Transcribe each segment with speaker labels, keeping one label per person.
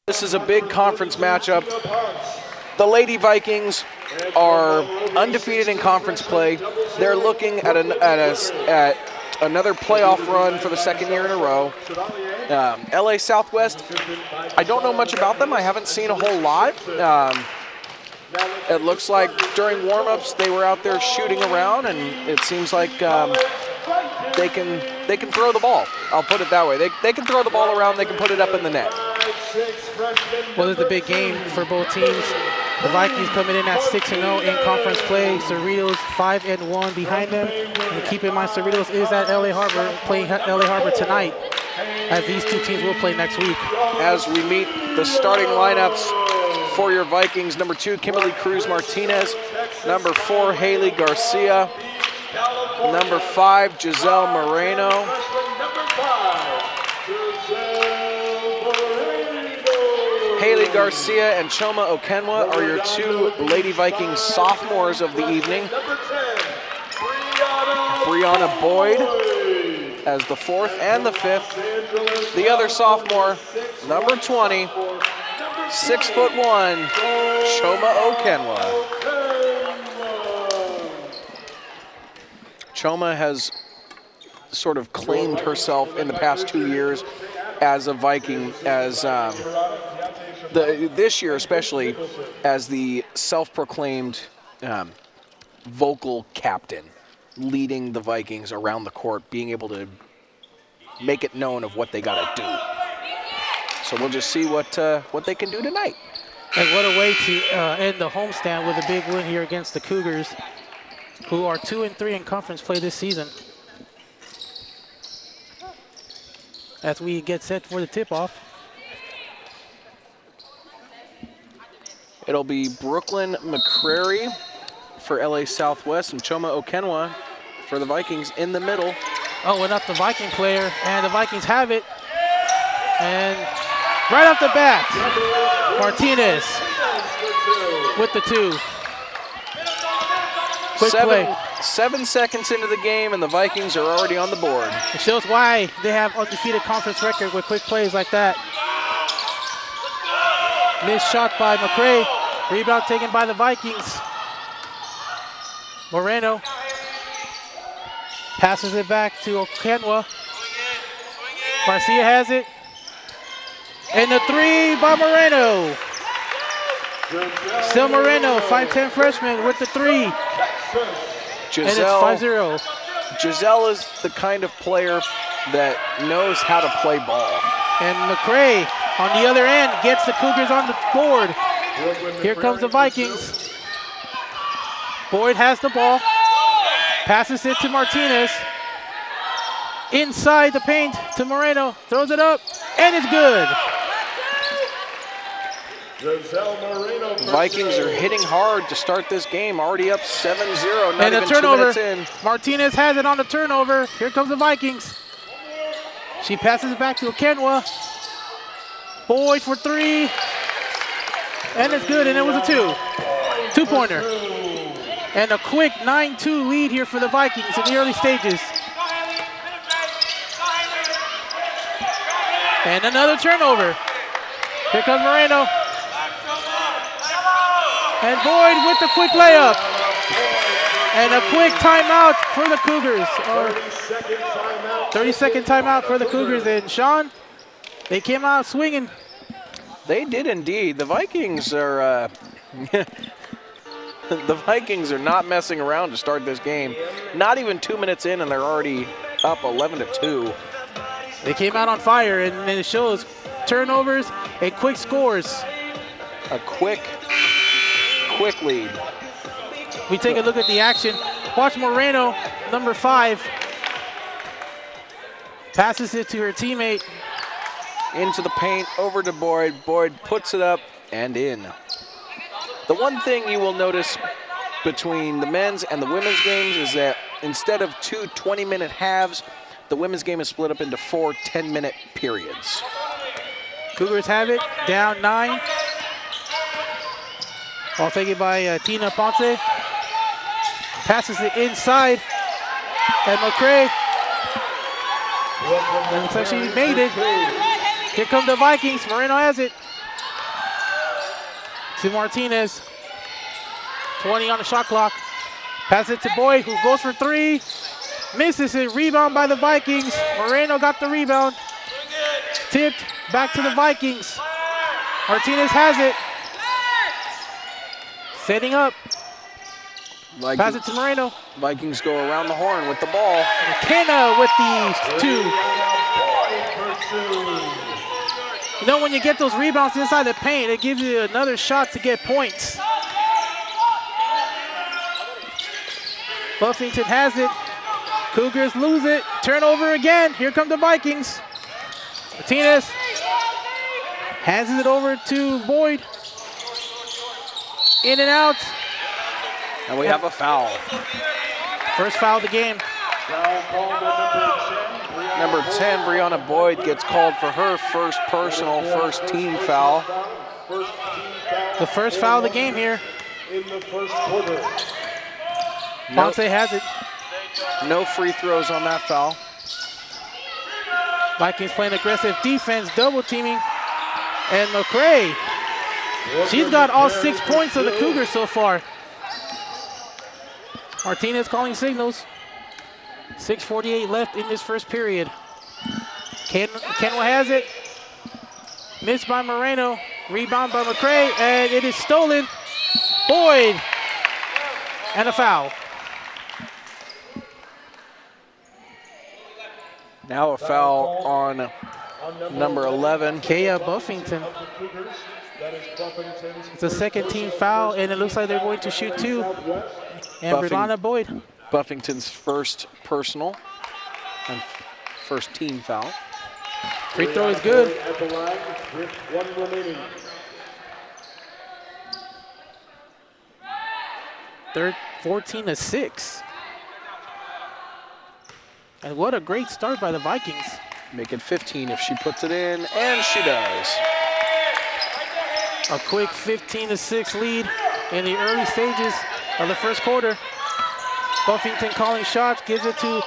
Speaker 1: This is a big conference matchup. The Lady Vikings are undefeated in conference play. They're looking at another playoff run for the second year in a row. LA Southwest, I don't know much about them. I haven't seen a whole lot. It looks like during warm-ups they were out there shooting around, and it seems like they can throw the ball. I'll put it that way. They can throw the ball around. They can put it up in the net.
Speaker 2: Well, it's a big game for both teams. The Vikings coming in at 6-0 in conference play. Cerritos 5-1 behind them. And keep in mind, Cerritos is at LA Harbor, playing at LA Harbor tonight, as these two teams will play next week.
Speaker 1: As we meet the starting lineups for your Vikings, number 2, Kimberly Cruz Martinez. Number 4, Haley Garcia. Number 5, Giselle Moreno. Haley Garcia and Choma Okenwa are your 2 Lady Vikings sophomores of the evening. Brianna Boyd as the 4th and the 5th. The other sophomore, number 20, 6'1", Choma Okenwa. Choma has sort of claimed herself in the past 2 years as a Viking, as this year especially, as the self-proclaimed vocal captain, leading the Vikings around the court, being able to make it known of what they got to do. So we'll just see what they can do tonight.
Speaker 2: And what a way to end the homestand with a big win here against the Cougars, who are 2-3 in conference play this season. As we get set for the tip-off.
Speaker 1: It'll be Brooklyn McCrary for LA Southwest and Choma Okenwa for the Vikings in the middle.
Speaker 2: Oh, and up the Viking player, and the Vikings have it. And right off the bat, Martinez with the 2. Quick play.
Speaker 1: 7 seconds into the game, and the Vikings are already on the board.
Speaker 2: It shows why they have undefeated conference record with quick plays like that. Missed shot by McCray. Rebound taken by the Vikings. Moreno passes it back to Okenwa. Garcia has it. And the 3 by Moreno. Still Moreno, 5'10" freshman with the 3.
Speaker 1: Giselle,
Speaker 2: and it's 5-0.
Speaker 1: Giselle is the kind of player that knows how to play ball.
Speaker 2: And McCray on the other end gets the Cougars on the board. Here comes the Vikings. Boyd has the ball. Passes it to Martinez. Inside the paint to Moreno. Throws it up, and it's good.
Speaker 1: Vikings are hitting hard to start this game, already up 7-0.
Speaker 2: And a turnover. Martinez has it on the turnover. Here comes the Vikings. She passes it back to Okenwa. Boyd for 3. And it's good, and it was a 2-pointer. And a quick 9-2 lead here for the Vikings in the early stages. And another turnover. Here comes Moreno. And Boyd with the quick layup. And a quick timeout for the Cougars. 30-second timeout for the Cougars. And Sean, they came out swinging.
Speaker 1: They did indeed. The Vikings are the Vikings are not messing around to start this game. Not even 2 minutes in, and they're already up 11-2.
Speaker 2: They came out on fire, and it shows turnovers and quick scores.
Speaker 1: A quick lead.
Speaker 2: We take a look at the action. Watch Moreno, number 5. Passes it to her teammate.
Speaker 1: Into the paint, over to Boyd. Boyd puts it up and in. The one thing you will notice between the men's and the women's games is that instead of 2 20-minute halves, the women's game is split up into 4 10-minute periods.
Speaker 2: Cougars have it, down 9. Ball taken by Tina Ponce. Passes it inside. And McCray. And looks like she made it. Here come the Vikings. Moreno has it. to Martinez. 20 on the shot clock. Pass it to Boyd, who goes for three. Misses it. Rebound by the Vikings. Moreno got the rebound. Tipped back to the Vikings. Martinez has it. Setting up. Pass it to Moreno.
Speaker 1: Vikings go around the horn with the ball.
Speaker 2: McKenna with the two. You know, when you get those rebounds inside the paint, it gives you another shot to get points. Buffington has it. Cougars lose it. Turnover again. Here come the Vikings. Martinez hands it over to Boyd. In and out.
Speaker 1: And we have a foul.
Speaker 2: First foul of the game.
Speaker 1: Number 10, Brianna Boyd, gets called for her first personal, first team foul.
Speaker 2: The first foul of the game here.
Speaker 3: In the first quarter.
Speaker 2: Ponce has it.
Speaker 1: No free throws on that foul.
Speaker 2: Vikings playing aggressive defense, double teaming. And McCray, she's got all 6 points of the Cougars so far. Martinez calling signals. 6:48 left in this first period. Kenwa has it. Missed by Moreno. Rebound by McCray, and it is stolen. Boyd, and a foul.
Speaker 1: Now a foul on number 11.
Speaker 2: Kea Buffington. It's a second team foul, and it looks like they're going to shoot two. And Brianna Boyd.
Speaker 1: Buffington's first personal and first team foul.
Speaker 2: Free throw is good.
Speaker 3: At the line with 1 remaining.
Speaker 2: Third, 14-6. And what a great start by the Vikings.
Speaker 1: Make it 15 if she puts it in, and she does.
Speaker 2: A quick 15-6 lead in the early stages of the first quarter. Buffington calling shots, gives it to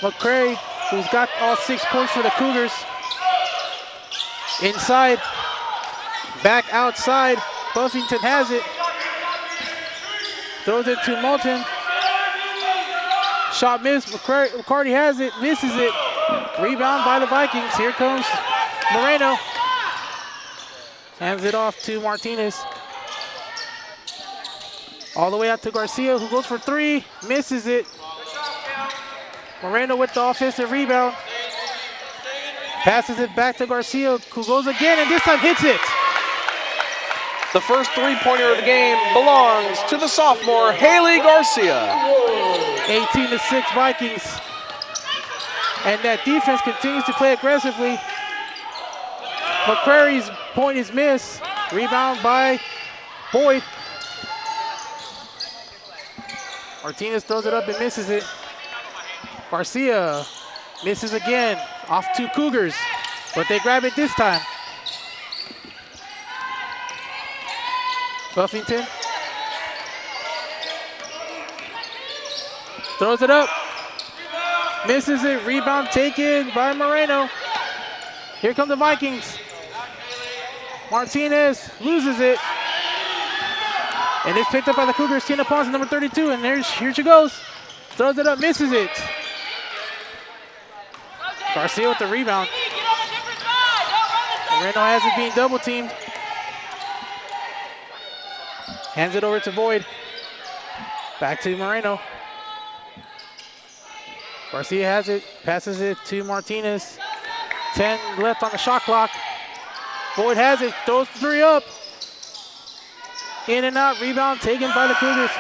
Speaker 2: McCray, who's got all 6 points for the Cougars. Inside, back outside, Buffington has it. Throws it to Moulton. Shot missed, McCarty has it, misses it. Rebound by the Vikings, here comes Moreno. Hands it off to Martinez. All the way out to Garcia, who goes for three, misses it. Moreno with the offensive rebound. Passes it back to Garcia, who goes again, and this time hits it.
Speaker 1: The first three-pointer of the game belongs to the sophomore, Haley Garcia.
Speaker 2: 18-6 Vikings. And that defense continues to play aggressively. McCrary's point is missed. Rebound by Boyd. Martinez throws it up and misses it. Garcia misses again. Off to Cougars, but they grab it this time. Buffington throws it up. Misses it. Rebound taken by Moreno. Here come the Vikings. Martinez loses it. And it's picked up by the Cougars. Tina Ponce, number 32. And here she goes. Throws it up, misses it. Garcia with the rebound. Moreno has it being double teamed. Hands it over to Boyd. Back to Moreno. Garcia has it, passes it to Martinez. 10 left on the shot clock. Boyd has it, throws three up. In and out, rebound taken by the Cougars.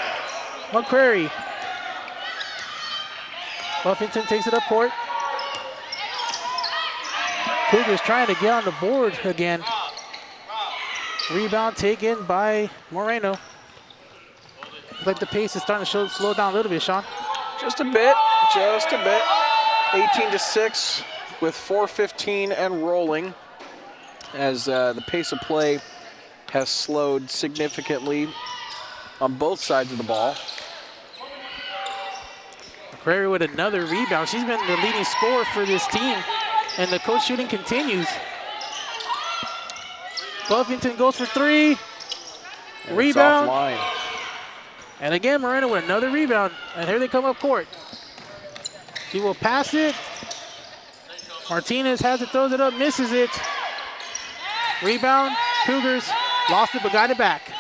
Speaker 2: McCrary. Buffington takes it up court. Cougars trying to get on the board again. Rebound taken by Moreno. Looks like the pace is starting to slow down a little bit, Sean.
Speaker 1: Just a bit, just a bit. 18-6 with 4:15 and rolling as the pace of play has slowed significantly on both sides of the ball.
Speaker 2: McCrary with another rebound. She's been the leading scorer for this team, and the coach shooting continues. Buffington goes for three.
Speaker 1: And
Speaker 2: Rebound.
Speaker 1: It's offline.
Speaker 2: And again, Moreno with another rebound. And here they come up court. She will pass it. Martinez has it, throws it up, misses it. Rebound, Cougars. Lost it, but got it back.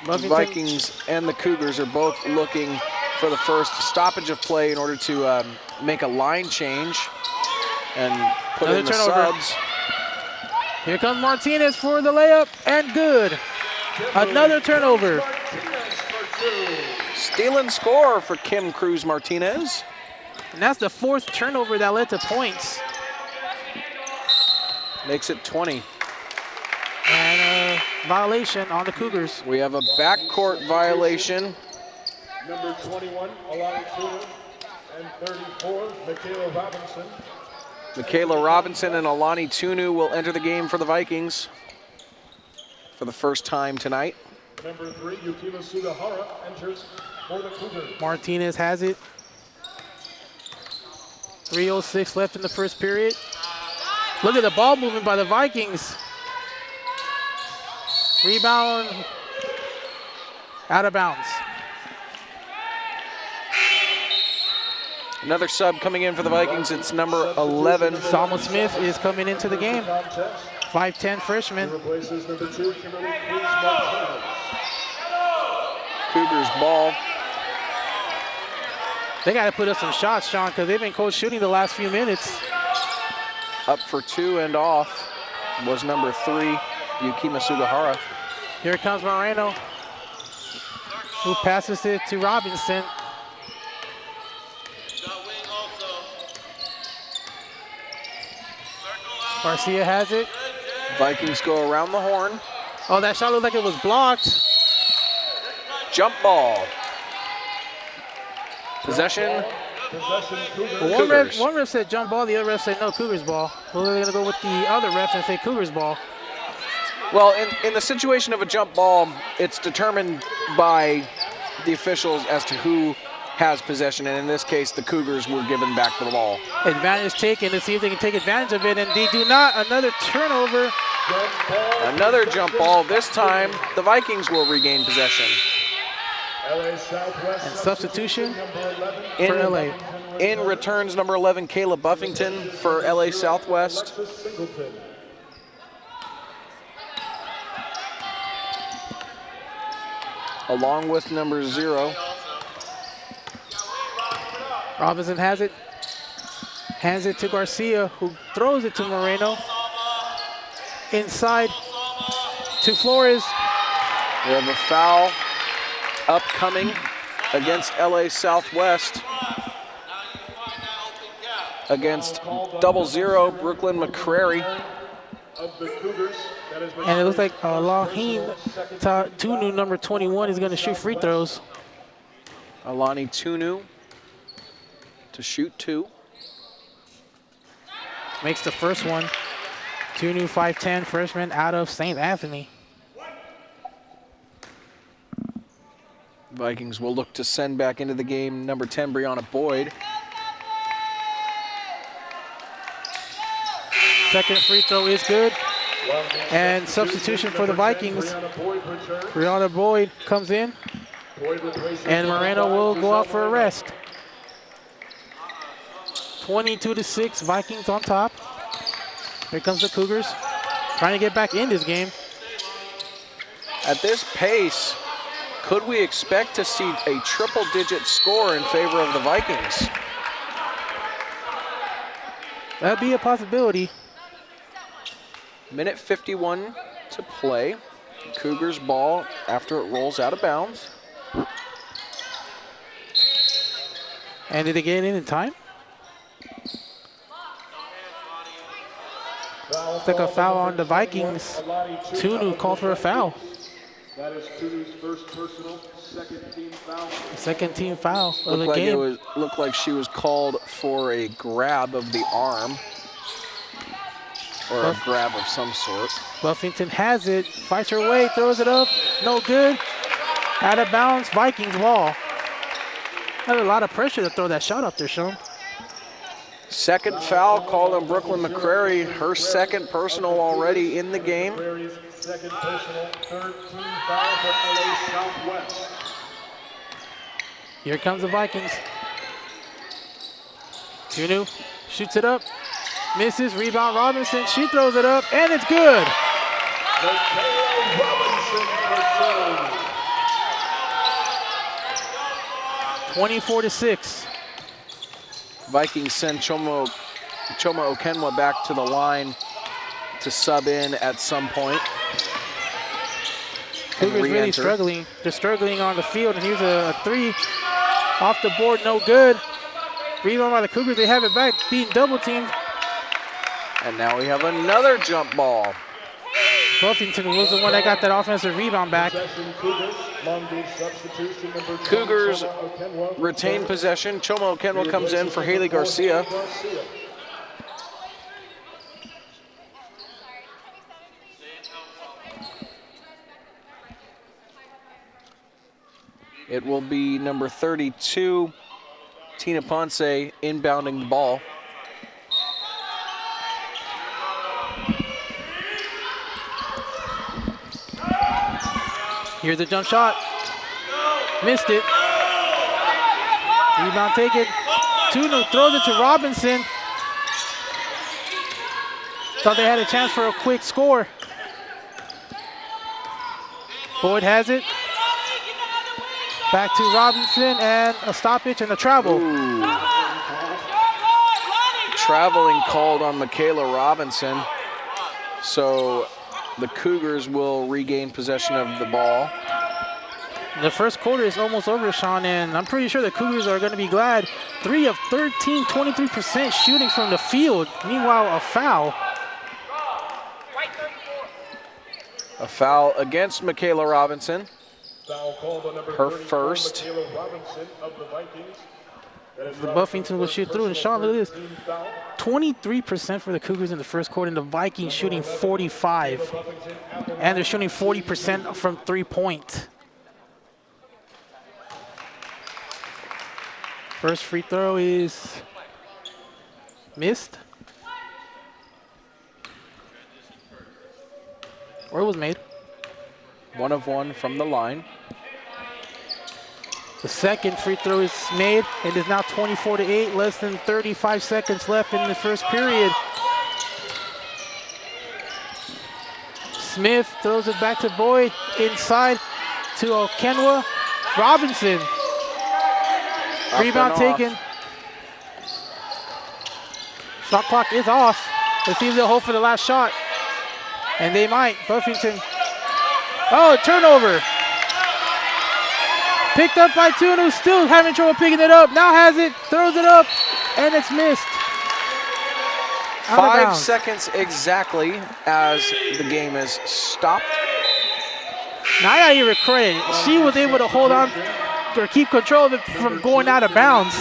Speaker 1: The
Speaker 2: Buffington.
Speaker 1: Vikings and the Cougars are both looking for the first stoppage of play in order to make a line change and put
Speaker 2: Another
Speaker 1: in the
Speaker 2: turnover.
Speaker 1: subs.
Speaker 2: Here comes Martinez for the layup, and good. Another turnover.
Speaker 1: Steal and score for Kim Cruz Martinez.
Speaker 2: And that's the 4th turnover that led to points.
Speaker 1: Makes it 20.
Speaker 2: And a violation on the Cougars.
Speaker 1: We have a backcourt violation.
Speaker 3: Number 21, Alani Tudor, and 34, Michaela Robinson.
Speaker 1: Michaela Robinson and Alani Tunu will enter the game for the Vikings for the first time tonight.
Speaker 3: Number 3, Yukima Sugahara, enters for the Cougars.
Speaker 2: Martinez has it. 3:06 left in the first period. Look at the ball movement by the Vikings. Rebound. Out of bounds.
Speaker 1: Another sub coming in for the Vikings. It's number 11.
Speaker 2: Salma Smith is coming into the game.
Speaker 3: Contest.
Speaker 2: 5'10" freshman.
Speaker 3: Replaces number 2, Kimberly Cruz Martinez.
Speaker 1: Cougars ball.
Speaker 2: They got to put up some shots, Sean, because they've been cold shooting the last few minutes.
Speaker 1: Up for 2 and off was number 3, Yukima Sugahara.
Speaker 2: Here comes Moreno, who passes it to Robinson. Garcia has it.
Speaker 1: Vikings go around the horn.
Speaker 2: Oh, that shot looked like it was blocked.
Speaker 1: Jump ball. Possession.
Speaker 3: Possession Cougars.
Speaker 2: One ref said jump ball, the other ref said no, Cougars ball. Well, they're going to go with the other ref and say Cougars ball.
Speaker 1: Well, in the situation of a jump ball, it's determined by the officials as to who has possession, and in this case, the Cougars were given back the ball.
Speaker 2: Advantage taken to see if they can take advantage of it, and they do not. Another turnover.
Speaker 1: Another jump ball. This time, the Vikings will regain possession.
Speaker 3: LA Southwest.
Speaker 2: And substitution
Speaker 3: Number 11,
Speaker 2: for LA.
Speaker 1: In returns number 11, Caleb Buffington for LA Southwest.
Speaker 3: Alexis Singleton.
Speaker 1: Along with number 0.
Speaker 2: Robinson has it. Hands it to Garcia, who throws it to Moreno. Inside to Flores.
Speaker 1: We have a foul upcoming against LA Southwest. Against 00, Brooklyn McCrary.
Speaker 3: Of the Cougars. That is
Speaker 2: And it looks like Lahim Tunu, number 21, is going to shoot free throws.
Speaker 1: Alani Tunu to shoot 2.
Speaker 2: Makes the first one. Tunu, 5'10", freshman out of St. Anthony.
Speaker 1: Vikings will look to send back into the game number 10, Brianna Boyd.
Speaker 2: Second free throw is good. And substitution for the Vikings. Brianna Boyd comes in. And Moreno will go out for a rest. 22-6, Vikings on top. Here comes the Cougars, trying to get back in this game.
Speaker 1: At this pace, could we expect to see a triple-digit score in favor of the Vikings?
Speaker 2: That'd be a possibility.
Speaker 1: Minute 51 to play. Cougars ball after it rolls out of bounds.
Speaker 2: And did they get in time? Took a foul on the Vikings. Tunu called for a foul.
Speaker 3: That is Tunu's first personal, second team foul.
Speaker 2: Second team foul of the
Speaker 1: Looked like
Speaker 2: game.
Speaker 1: looked like she was called for a grab of the arm. Or a grab of some sort.
Speaker 2: Buffington has it, fights her way, throws it up, no good. Out of bounds, Vikings ball. Had a lot of pressure to throw that shot up there, Sean.
Speaker 1: Second foul called on Brooklyn McCrary. Her second personal already in the game.
Speaker 3: McCrary's second personal, third team foul for LA Southwest.
Speaker 2: Here comes the Vikings. Tunu shoots it up, misses, rebound Robinson. She throws it up, and it's good.
Speaker 3: Michaela Robinson for serve.
Speaker 2: 24-6.
Speaker 1: Vikings send Choma Okenwa back to the line to sub in at some point.
Speaker 2: Cougars really struggling. They're struggling on the field, and here's a three off the board, no good. Rebound by the Cougars, they have it back, being double teamed.
Speaker 1: And now we have another jump ball.
Speaker 2: Buffington was the one that got that offensive rebound back.
Speaker 1: Cougars retain possession. Choma Okenwa comes in for Haley Garcia. It will be number 32, Tina Ponce, inbounding the ball.
Speaker 2: Here's a jump shot. Missed it. Rebound taken. Tunu throws it to Robinson. Thought they had a chance for a quick score. Boyd has it. Back to Robinson, and a stoppage and a travel.
Speaker 1: Ooh. Traveling called on Michaela Robinson. So the Cougars will regain possession of the ball.
Speaker 2: The first quarter is almost over, Sean, and I'm pretty sure the Cougars are going to be glad. 3 of 13, 23% shooting from the field. Meanwhile, a foul.
Speaker 1: A foul against Michaela Robinson.
Speaker 3: Foul called on number
Speaker 1: Her
Speaker 3: 34,
Speaker 1: first.
Speaker 3: Michaela Robinson of the Vikings.
Speaker 2: The Buffington will shoot through, and Sean, look at this. 23% for the Cougars in the first quarter, and the Vikings shooting 45. And they're shooting 40% from 3-point. First free throw is missed. Or it was made.
Speaker 1: 1 of 1 from the line.
Speaker 2: The second free throw is made. It is now 24-8, less than 35 seconds left in the first period. Smith throws it back to Boyd, inside to Okenwa. Robinson.
Speaker 1: Up
Speaker 2: Rebound
Speaker 1: and off.
Speaker 2: taken. Shot clock is off. Let's see if they'll hold for the last shot. And they might. Buffington. Oh, turnover. Picked up by Tunu, still having trouble picking it up. Now has it, throws it up, and it's missed. Out of
Speaker 1: 5
Speaker 2: bounds.
Speaker 1: seconds exactly as the game is stopped.
Speaker 2: Now I gotta give her credit. She was able to hold on or keep control of it from going out of bounds.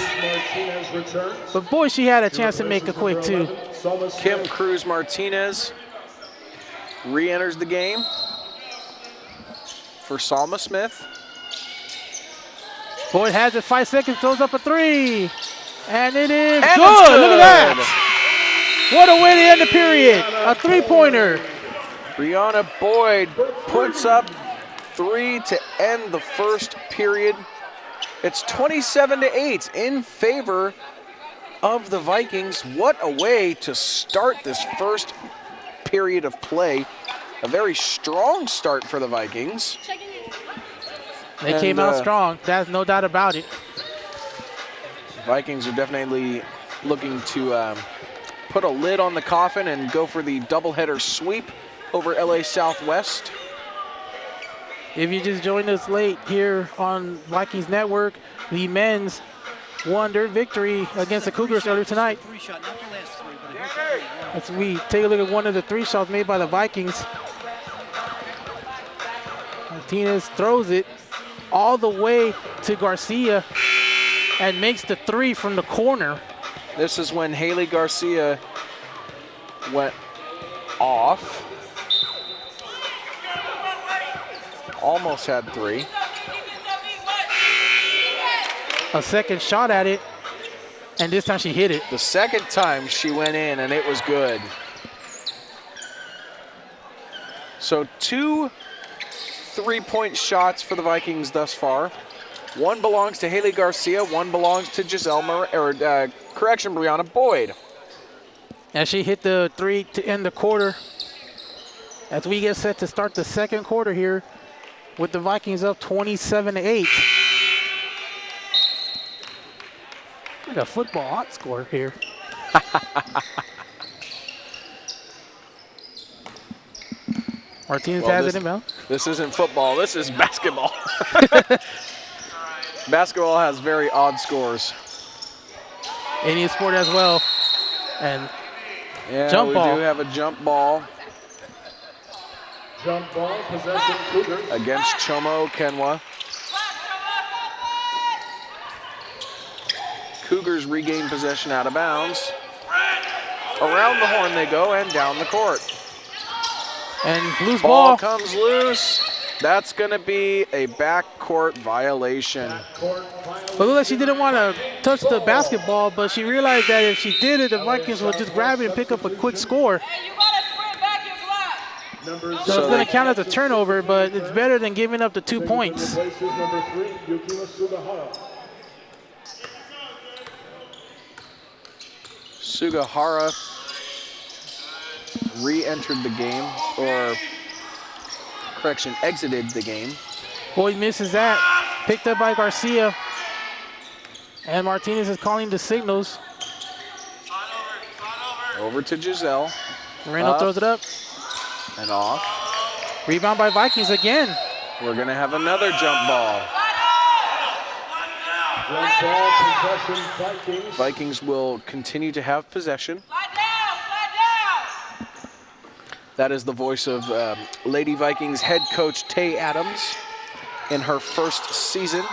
Speaker 2: But boy, she had a chance to make a quick two.
Speaker 1: Kim Cruz Martinez re-enters the game for Salma Smith.
Speaker 2: Boyd has it, 5 seconds, throws up a three. And it is
Speaker 1: And
Speaker 2: good.
Speaker 1: it's good.
Speaker 2: Look at that. What a way to end the period. A three-pointer.
Speaker 1: Brianna Boyd puts up 3 to end the first period. It's 27-8 in favor of the Vikings. What a way to start this first period of play. A very strong start for the Vikings.
Speaker 2: They came out strong. That's no doubt about it.
Speaker 1: Vikings are definitely looking to put a lid on the coffin and go for the doubleheader sweep over LA Southwest.
Speaker 2: If you just joined us late here on Vikings Network, the men's won their victory against the Cougars earlier tonight. As we take a look at one of the 3 shots made by the Vikings. Martinez throws it all the way to Garcia and makes the 3 from the corner.
Speaker 1: This is when Haley Garcia went off. Almost had 3.
Speaker 2: A second shot at it. And this time she hit it.
Speaker 1: The second time she went in, and it was good. So 2 3-point shots for the Vikings thus far. One belongs to Haley Garcia, one belongs to Brianna Boyd.
Speaker 2: And she hit the 3 to end the quarter. As we get set to start the second quarter here with the Vikings up 27-8. Like a football hot score here. Martinez has it inbound.
Speaker 1: This isn't football, this is basketball. Basketball has very odd scores.
Speaker 2: Any sport as well. And
Speaker 1: yeah,
Speaker 2: jump ball.
Speaker 1: We do have a jump ball.
Speaker 3: Jump ball, possession, Cougars.
Speaker 1: Against Choma Okenwa. Cougars regain possession out of bounds. Around the horn they go and down the court.
Speaker 2: And loose
Speaker 1: Ball
Speaker 2: ball.
Speaker 1: comes loose. That's going to be a backcourt violation.
Speaker 2: It looked like she didn't want to touch the basketball, but she realized that if she did it, the Vikings would just grab it and pick up a quick score. So it's going to count as a turnover, but it's better than giving up the 2 points.
Speaker 1: Sugahara re-entered the game, or correction, exited the game.
Speaker 2: Boyd misses that. Picked up by Garcia. And Martinez is calling the signals.
Speaker 1: Over to Giselle.
Speaker 2: Moreno throws it up.
Speaker 1: And off.
Speaker 2: Rebound by Vikings again.
Speaker 1: We're going to have another jump ball.
Speaker 3: Jump ball, possession, Vikings.
Speaker 1: Vikings will continue to have possession. That is the voice of Lady Vikings head coach Tay Adams in her first season,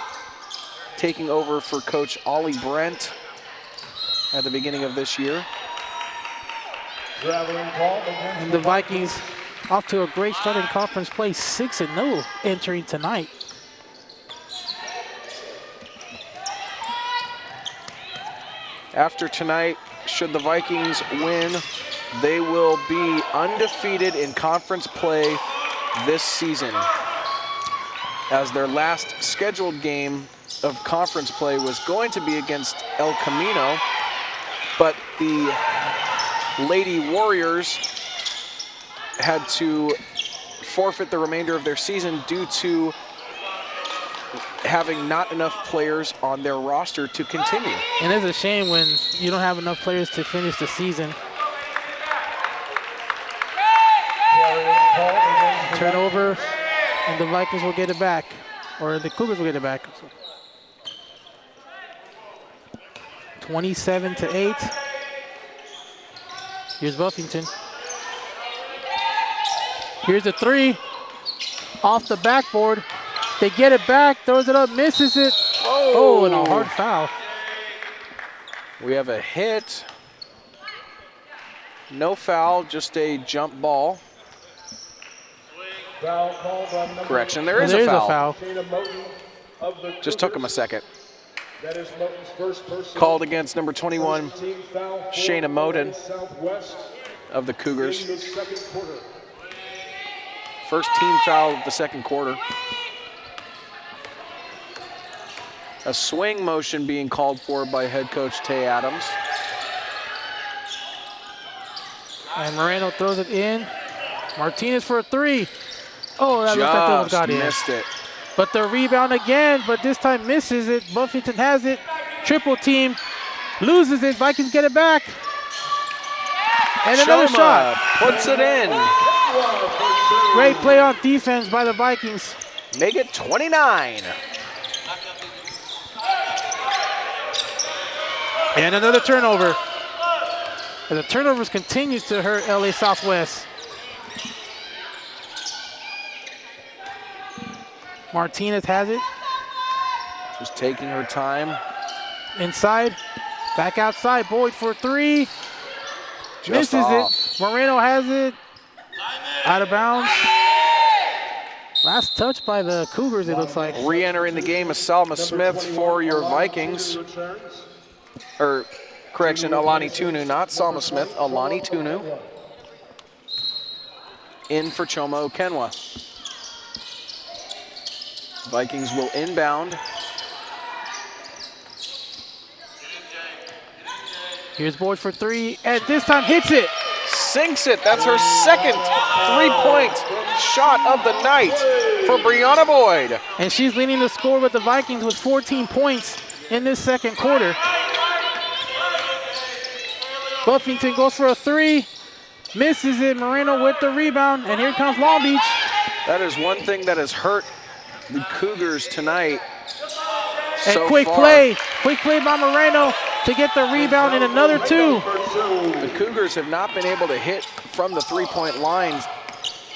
Speaker 1: taking over for Coach Ollie Brent at the beginning of this year.
Speaker 2: And the Vikings off to a great start in conference play, 6-0 entering tonight.
Speaker 1: After tonight, should the Vikings win, they will be undefeated in conference play this season, as their last scheduled game of conference play was going to be against El Camino, but the Lady Warriors had to forfeit the remainder of their season due to having not enough players on their roster to continue.
Speaker 2: And it's a shame when you don't have enough players to finish the season. Turnover, and the Vikings will get it back, or the Cougars will get it back. 27-8. Here's Buffington. Here's the 3 off the backboard. They get it back, throws it up, misses it. Oh, and a hard foul.
Speaker 1: We have a hit. No foul, just a jump ball. Correction, there is a foul. Just took him a second. Called against number 21, Shayna Moden of the Cougars. First team foul of the second quarter. A swing motion being called for by head coach Tay Adams.
Speaker 2: And Moreno throws it in. Martinez for a 3. Oh, that looked like that got in.
Speaker 1: Missed it.
Speaker 2: But the rebound again, but this time misses it. Buffington has it. Triple team, loses it. Vikings get it back. And another shot.
Speaker 1: Puts it in.
Speaker 2: Great play on defense by the Vikings.
Speaker 1: Make it 29.
Speaker 2: And another turnover. And the turnovers continues to hurt LA Southwest. Martinez has it.
Speaker 1: Just taking her time.
Speaker 2: Inside, back outside. Boyd for 3.
Speaker 1: Just
Speaker 2: misses
Speaker 1: off.
Speaker 2: it. Moreno has it. Out of bounds. Last touch by the Cougars, it looks like.
Speaker 1: Re-entering the game is Salma Smith for your Vikings. or correction, Alani Tunu, not Salma Smith, Alani Tunu. In for Choma Okenwa. Vikings will inbound.
Speaker 2: Here's Boyd for three, and this time hits it.
Speaker 1: Sinks it. That's her second three-point shot of the night for Brianna Boyd.
Speaker 2: And she's leading the score with the Vikings with 14 points in this second quarter. Buffington goes for a three, misses it. Moreno with the rebound, and here comes Long Beach.
Speaker 1: That is one thing that has hurt the Cougars tonight.
Speaker 2: And
Speaker 1: so
Speaker 2: quick
Speaker 1: far.
Speaker 2: play by Moreno to get the rebound and another two.
Speaker 1: The Cougars have not been able to hit from the three-point lines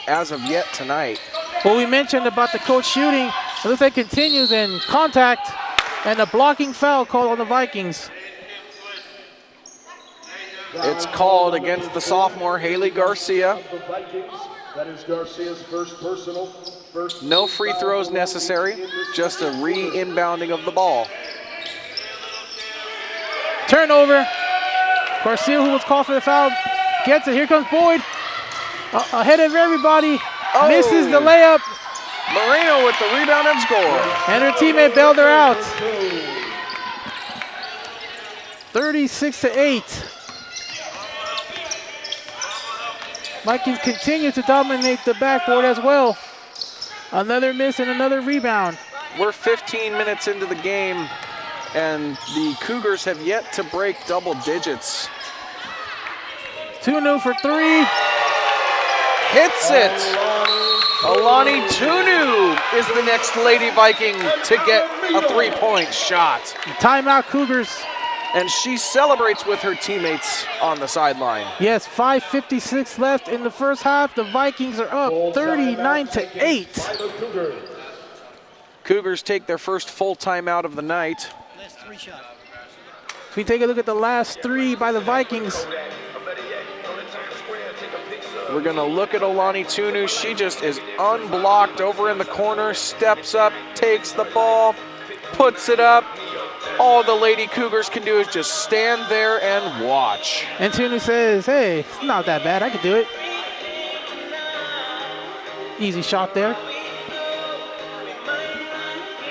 Speaker 1: as of yet tonight.
Speaker 2: Well, we mentioned about the coach shooting. It looks like it continues in contact and a blocking foul called on the Vikings.
Speaker 1: It's called against the sophomore, Haley Garcia.
Speaker 3: That is Garcia's first personal.
Speaker 1: No free throws necessary, just a re-inbounding of the ball.
Speaker 2: Turnover. Garcia, who was called for the foul, gets it. Here comes Boyd. Ahead of everybody.
Speaker 1: Oh.
Speaker 2: Misses the layup.
Speaker 1: Moreno with the rebound and score.
Speaker 2: And her teammate bailed her out. 36-8. Vikings continue to dominate the backboard as well. Another miss and another rebound.
Speaker 1: We're 15 minutes into the game, and the Cougars have yet to break double digits.
Speaker 2: Tunu for three.
Speaker 1: Hits it. Alani Tunu is the next Lady Viking to get a three-point shot.
Speaker 2: Timeout Cougars.
Speaker 1: And she celebrates with her teammates on the sideline.
Speaker 2: Yes, 5:56 left in the first half. The Vikings are up 39-8.
Speaker 1: Cougars take their first full timeout of the night.
Speaker 2: If we take a look at the last three by the Vikings,
Speaker 1: we're going to look at Alani Tunu. She just is unblocked over in the corner, steps up, takes the ball, puts it up. All the Lady Cougars can do is just stand there and watch.
Speaker 2: and Tunu says, hey, it's not that bad. I can do it. Easy shot there.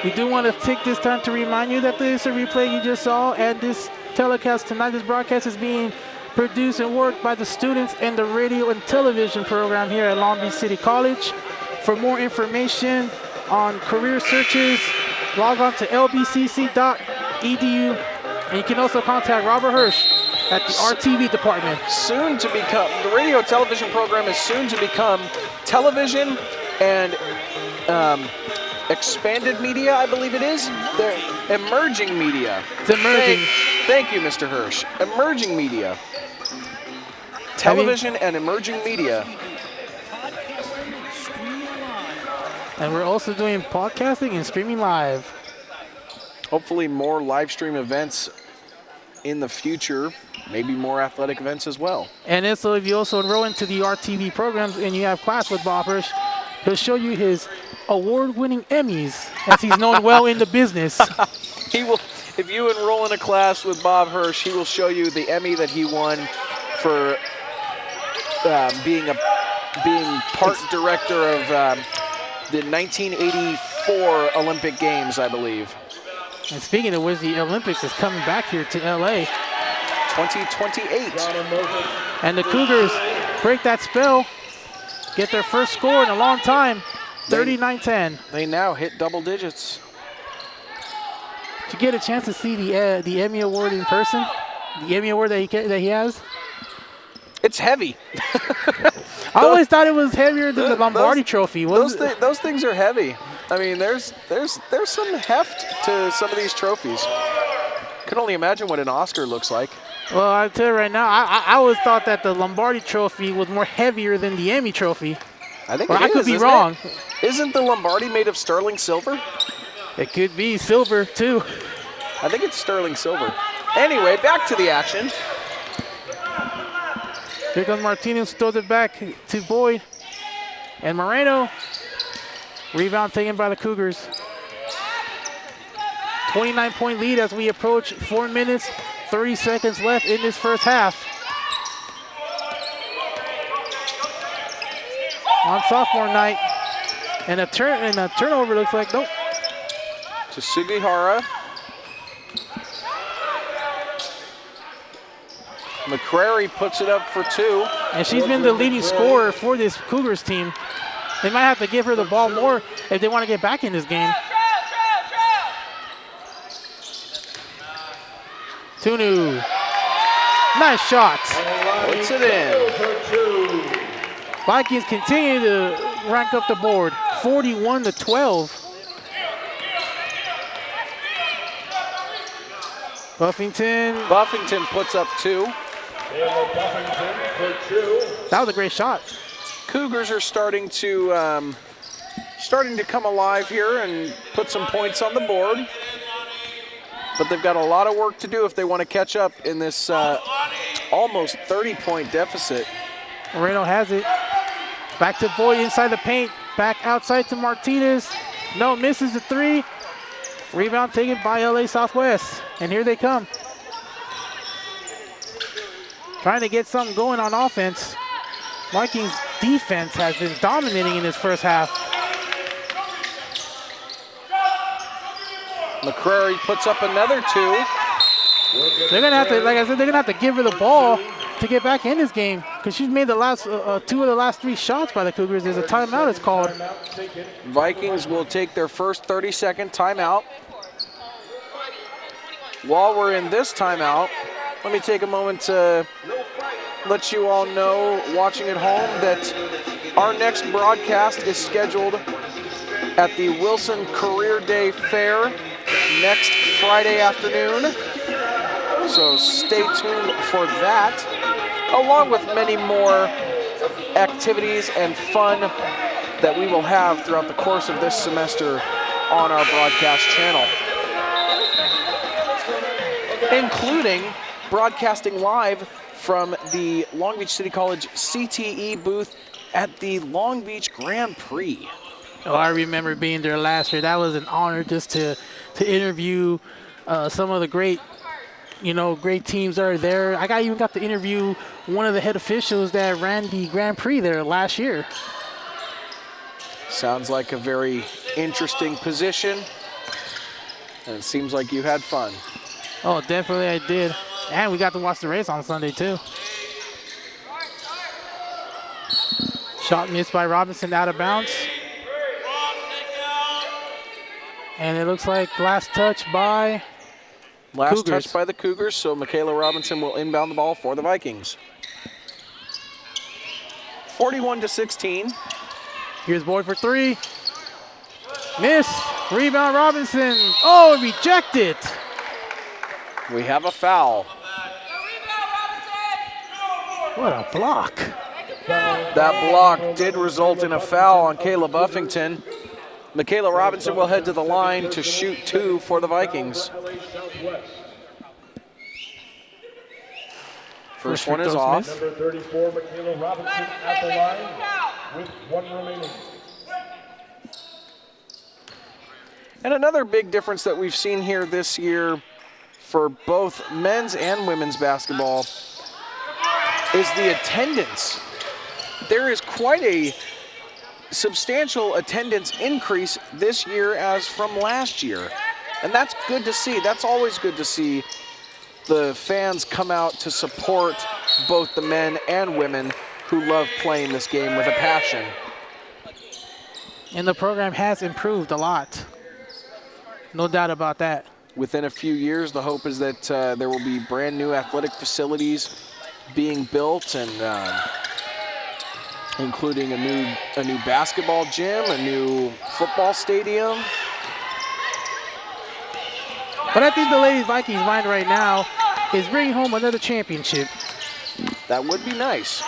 Speaker 2: We do want to take this time to remind you that this is a replay you just saw, and this telecast tonight, this broadcast is being produced and worked by the students in the radio and television program here at Long Beach City College. For more information on career searches, log on to lbcc.edu, and you can also contact Robert Hirsch at the RTV department.
Speaker 1: Soon to become, the radio television program is soon to become television and expanded media, I believe it is. They're emerging media.
Speaker 2: It's emerging.
Speaker 1: Thank you, Mr. Hirsch. Emerging media. Television and emerging media.
Speaker 2: And we're also doing podcasting and streaming live.
Speaker 1: Hopefully more live stream events in the future, maybe more athletic events as well.
Speaker 2: And also, if you also enroll into the RTV programs and you have class with Bob Hirsch, he'll show you his award-winning Emmys, as he's known well in the business.
Speaker 1: He will, if you enroll in a class with Bob Hirsch, he will show you the Emmy that he won for being part director of the 1984 Olympic Games, I believe.
Speaker 2: And speaking of which, the Olympics is coming back here to LA.
Speaker 1: 2028.
Speaker 2: And the Cougars break that spell, get their first score in a long time, 39-10.
Speaker 1: They now hit double digits.
Speaker 2: To get a chance to see the Emmy Award in person, the Emmy Award that he has,
Speaker 1: it's heavy.
Speaker 2: I always thought it was heavier than the Lombardi Trophy.
Speaker 1: Those things are heavy. I mean, there's some heft to some of these trophies. Can only imagine what an Oscar looks like.
Speaker 2: Well, I'll tell you right now, I always thought that the Lombardi Trophy was more heavier than the Emmy Trophy.
Speaker 1: I think
Speaker 2: I could be wrong.
Speaker 1: Isn't the Lombardi made of sterling silver?
Speaker 2: It could be silver, too.
Speaker 1: I think it's sterling silver. Anyway, back to the action.
Speaker 2: Here comes Martinez, throws it back to Boyd. And Moreno, rebound taken by the Cougars. 29-point lead as we approach 4 minutes, 3 seconds left in this first half. On sophomore night. And a turnover looks like, nope.
Speaker 1: To Sugihara. McCrary puts it up for 2.
Speaker 2: And she's been the leading scorer for this Cougars team. They might have to give her the ball more if they want to get back in this game. Tunu. Nice shot.
Speaker 1: Puts it in.
Speaker 2: Vikings continue to rank up the board, 41-12.
Speaker 1: Buffington puts up 2.
Speaker 2: That was a great shot.
Speaker 1: Cougars are starting to come alive here and put some points on the board. But they've got a lot of work to do if they want to catch up in this almost 30-point deficit.
Speaker 2: Moreno has it. Back to Boyd inside the paint. Back outside to Martinez. No, misses the 3. Rebound taken by LA Southwest. And here they come. Trying to get something going on offense. Vikings defense has been dominating in this first half.
Speaker 1: McCrary puts up another 2.
Speaker 2: They're gonna have to, like I said, they're gonna have to give her the ball to get back in this game because she's made the last 2 of the last 3 shots by the Cougars. There's a timeout it's called.
Speaker 1: Vikings will take their first 30-second timeout. While we're in this timeout, let me take a moment to let you all know, watching at home, that our next broadcast is scheduled at the Wilson Career Day Fair next Friday afternoon. So stay tuned for that, along with many more activities and fun that we will have throughout the course of this semester on our broadcast channel, including broadcasting live from the Long Beach City College CTE booth at the Long Beach Grand Prix.
Speaker 2: Oh, I remember being there last year. That was an honor just to interview some of the great teams that are there. I even got to interview one of the head officials that ran the Grand Prix there last year.
Speaker 1: Sounds like a very interesting position, and it seems like you had fun.
Speaker 2: Oh, definitely I did. And we got to watch the race on Sunday too. Shot missed by Robinson, out of bounds. And it looks like last touch by
Speaker 1: Last
Speaker 2: Cougars.
Speaker 1: touch by the Cougars, so Michaela Robinson will inbound the ball for the Vikings. 41-16.
Speaker 2: Here's Boyd for 3. Miss. Rebound Robinson. Oh, rejected.
Speaker 1: We have a foul.
Speaker 2: What a block.
Speaker 1: That block did result in a foul on Kayla Buffington. Michaela Robinson will head to the line to shoot 2 for the Vikings. First one is off.
Speaker 3: Number 34, Michaela Robinson at the line with 1 remaining.
Speaker 1: And another big difference that we've seen here this year for both men's and women's basketball is the attendance. There is quite a substantial attendance increase this year as from last year. And that's good to see. That's always good to see the fans come out to support both the men and women who love playing this game with a passion.
Speaker 2: And the program has improved a lot. No doubt about that.
Speaker 1: Within a few years, the hope is that there will be brand new athletic facilities being built, and including a new basketball gym, a new football stadium.
Speaker 2: But I think the Lady Vikings' mind right now is bringing home another championship.
Speaker 1: That would be nice.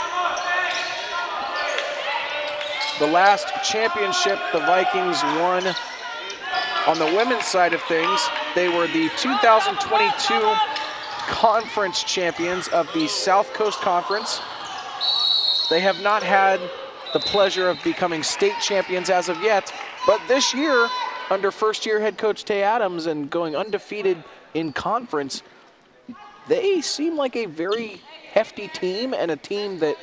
Speaker 1: The last championship the Vikings won on the women's side of things, they were the 2022 conference champions of the South Coast Conference. They have not had the pleasure of becoming state champions as of yet, but this year, under first-year head coach Tay Adams and going undefeated in conference, they seem like a very hefty team and a team that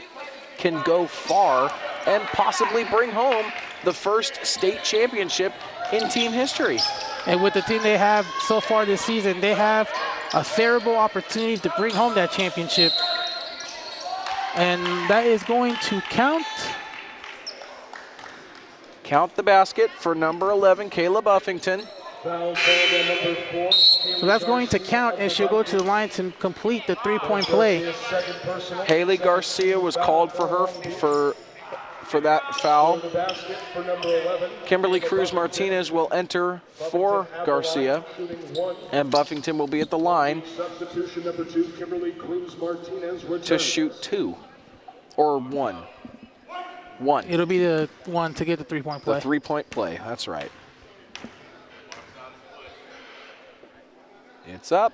Speaker 1: can go far and possibly bring home the first state championship in team history.
Speaker 2: And with the team they have so far this season, they have a favorable opportunity to bring home that championship. And that is going to count.
Speaker 1: Count the basket for number 11, Kayla Buffington.
Speaker 3: Foul called on number 4.
Speaker 2: So that's going to count, and she'll go to the line to complete the three-point play.
Speaker 3: Second personal.
Speaker 1: Haley Garcia was called for her for that foul.
Speaker 3: The basket for number 11.
Speaker 1: Kimberly Cruz Martinez will enter for Garcia,
Speaker 3: Shooting 1.
Speaker 1: and Buffington will be at the line
Speaker 3: Substitution number 2, Kimberly Cruz Martinez
Speaker 1: to
Speaker 3: returns.
Speaker 1: shoot 2 or 1. 1.
Speaker 2: It'll be the one to get the three-point play.
Speaker 1: The three-point play, that's right. It's up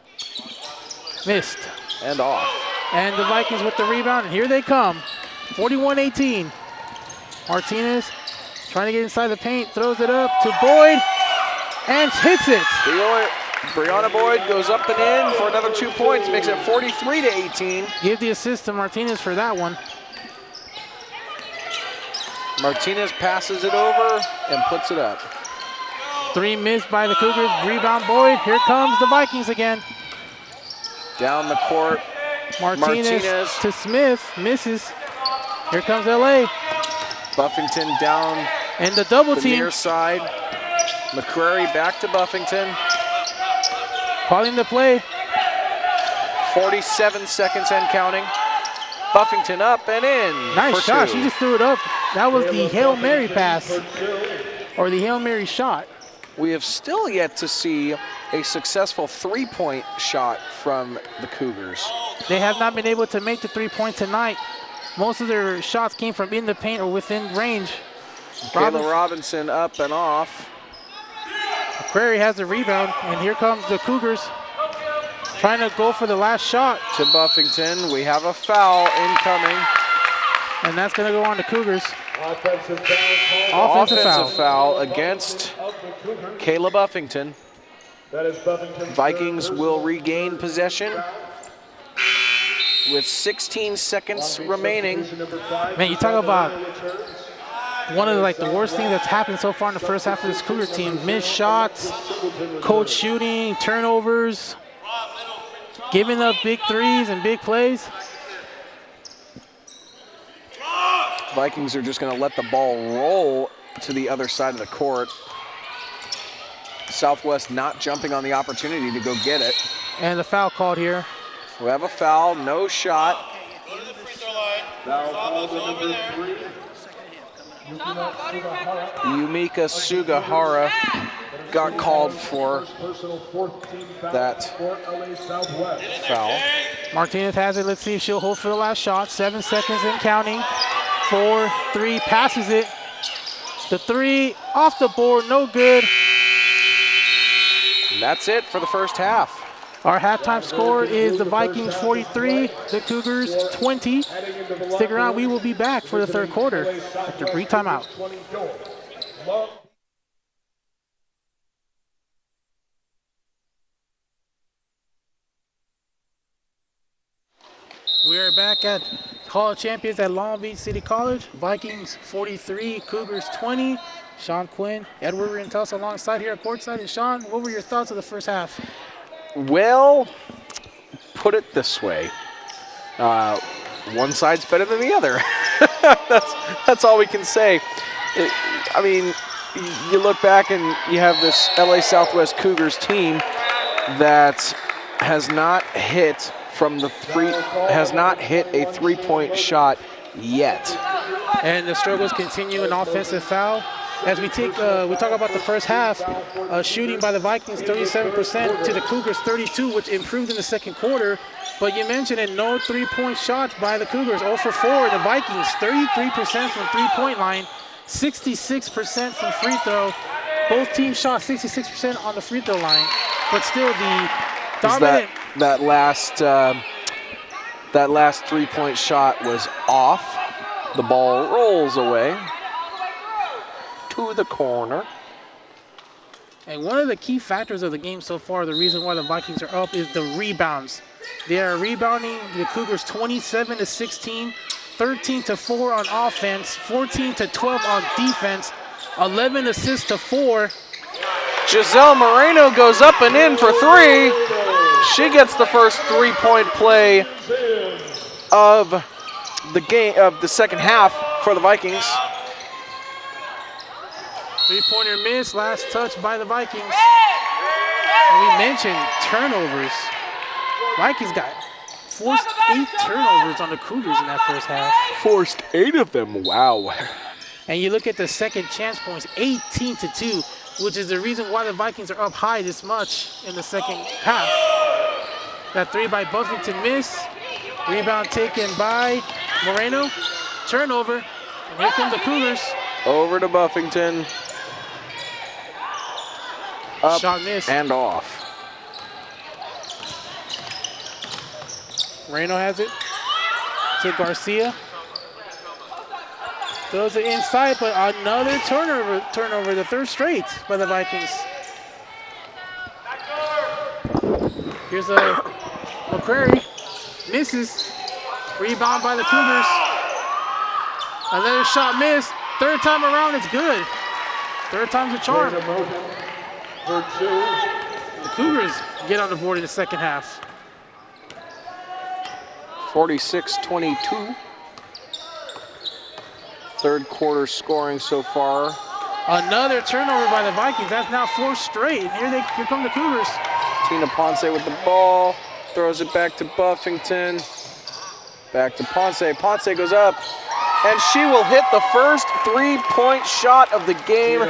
Speaker 2: Missed.
Speaker 1: and off.
Speaker 2: And the Vikings with the rebound, and here they come. 41-18. Martinez trying to get inside the paint, throws it up to Boyd, and hits it.
Speaker 1: Brianna Boyd goes up and in for another 2 points, makes it 43-18.
Speaker 2: Give the assist to Martinez for that one.
Speaker 1: Martinez passes it over and puts it up.
Speaker 2: 3 missed by the Cougars. Rebound Boyd. Here comes the Vikings again.
Speaker 1: Down the court,
Speaker 2: Martinez to Smith. Misses. Here comes LA.
Speaker 1: Buffington down
Speaker 2: And the double
Speaker 1: the
Speaker 2: team.
Speaker 1: near side. McCrary back to Buffington.
Speaker 2: Calling the play.
Speaker 1: 47 seconds and counting. Buffington up and in.
Speaker 2: Nice
Speaker 1: for
Speaker 2: shot.
Speaker 1: 2.
Speaker 2: She just threw it up. That was the Hail Mary pass. Or the Hail Mary shot.
Speaker 1: We have still yet to see a successful three-point shot from the Cougars.
Speaker 2: They have not been able to make the 3-point tonight. Most of their shots came from in the paint or within range.
Speaker 1: Kayla Robinson up and off.
Speaker 2: Prairie has the rebound, and here comes the Cougars trying to go for the last shot.
Speaker 1: To Buffington. We have a foul incoming.
Speaker 2: And that's going to go on the Cougars.
Speaker 3: Offensive foul called
Speaker 2: Offensive foul.
Speaker 1: against
Speaker 3: of the Cougars.
Speaker 1: Kayla Buffington.
Speaker 3: That is Buffington's
Speaker 1: Vikings
Speaker 3: third
Speaker 1: will
Speaker 3: personal
Speaker 1: regain possession with 16 seconds remaining.
Speaker 3: Substitution number 5,
Speaker 2: Man, you talk about
Speaker 3: returns.
Speaker 2: one of the worst things that's happened so far in the first half of this Cougar team. Missed shots, coach shooting, turnovers, giving up big threes and big plays.
Speaker 1: Vikings are just going to let the ball roll to the other side of the court. Southwest not jumping on the opportunity to go get it.
Speaker 2: And the foul called here.
Speaker 1: We have a foul, no shot.
Speaker 3: Foul called on number 3.
Speaker 1: Yumika Sugahara got called for
Speaker 3: Personal 14 foul
Speaker 1: that
Speaker 3: for LA Southwest.
Speaker 1: foul.
Speaker 2: Martinez has it. Let's see if she'll hold for the last shot. 7 seconds and counting. 4, 3, passes it. The 3 off the board, no good.
Speaker 1: And that's it for the first half.
Speaker 2: Our halftime score is the Vikings 43, the Cougars 20. Stick around, we will be back for the third quarter after brief timeout.
Speaker 3: 20 goals. Love.
Speaker 2: We are back at College Champions at Long Beach City College. Vikings 43, Cougars 20. Sean Quinn, Edward Rentos alongside here at courtside. And Sean, what were your thoughts of the first half?
Speaker 1: Well, put it this way. One side's better than the other. that's all we can say. I mean, you look back and you have this LA Southwest Cougars team that has not hit a three-point shot yet.
Speaker 2: And the struggles continue in offensive foul. As we talk about the first half, shooting by the Vikings 37% to the Cougars 32, which improved in the second quarter. But you mentioned it, no three-point shots by the Cougars. 0 for 4. The Vikings 33% from three-point line, 66% from free throw. Both teams shot 66% on the free throw line, but still the dominant.
Speaker 1: That last three-point shot was off. The ball rolls away to the corner.
Speaker 2: And one of the key factors of the game so far, the reason why the Vikings are up, is the rebounds. They are rebounding the Cougars 27-16, 13-4 on offense, 14-12 on defense, 11 assists to 4.
Speaker 1: Giselle Moreno goes up and in for 3. She gets the first 3-point play of the game of the second half for the Vikings.
Speaker 2: 3-pointer miss, last touch by the Vikings. And we mentioned turnovers. Vikings forced 8 turnovers on the Cougars in that first half.
Speaker 1: Forced 8 of them, wow.
Speaker 2: And you look at the second chance points, 18-2, which is the reason why the Vikings are up high this much in the second half. That 3 by Buffington miss. Rebound taken by Moreno. Turnover. And here come the Cougars.
Speaker 1: Over to Buffington. Up
Speaker 2: Shot miss.
Speaker 1: and off.
Speaker 2: Moreno has it to Garcia. Throws it inside, but another turnover, the third straight by the Vikings. Here's a McCrary, misses. Rebound by the Cougars. Another shot missed. Third time around, it's good. Third time's a charm. The Cougars get on the board in the second half.
Speaker 1: 46-22. Third quarter scoring so far.
Speaker 2: Another turnover by the Vikings. That's now 4 straight. Here come the Cougars.
Speaker 1: Tina Ponce with the ball. Throws it back to Buffington. Back to Ponce. Ponce goes up. And she will hit the first 3-point shot of the game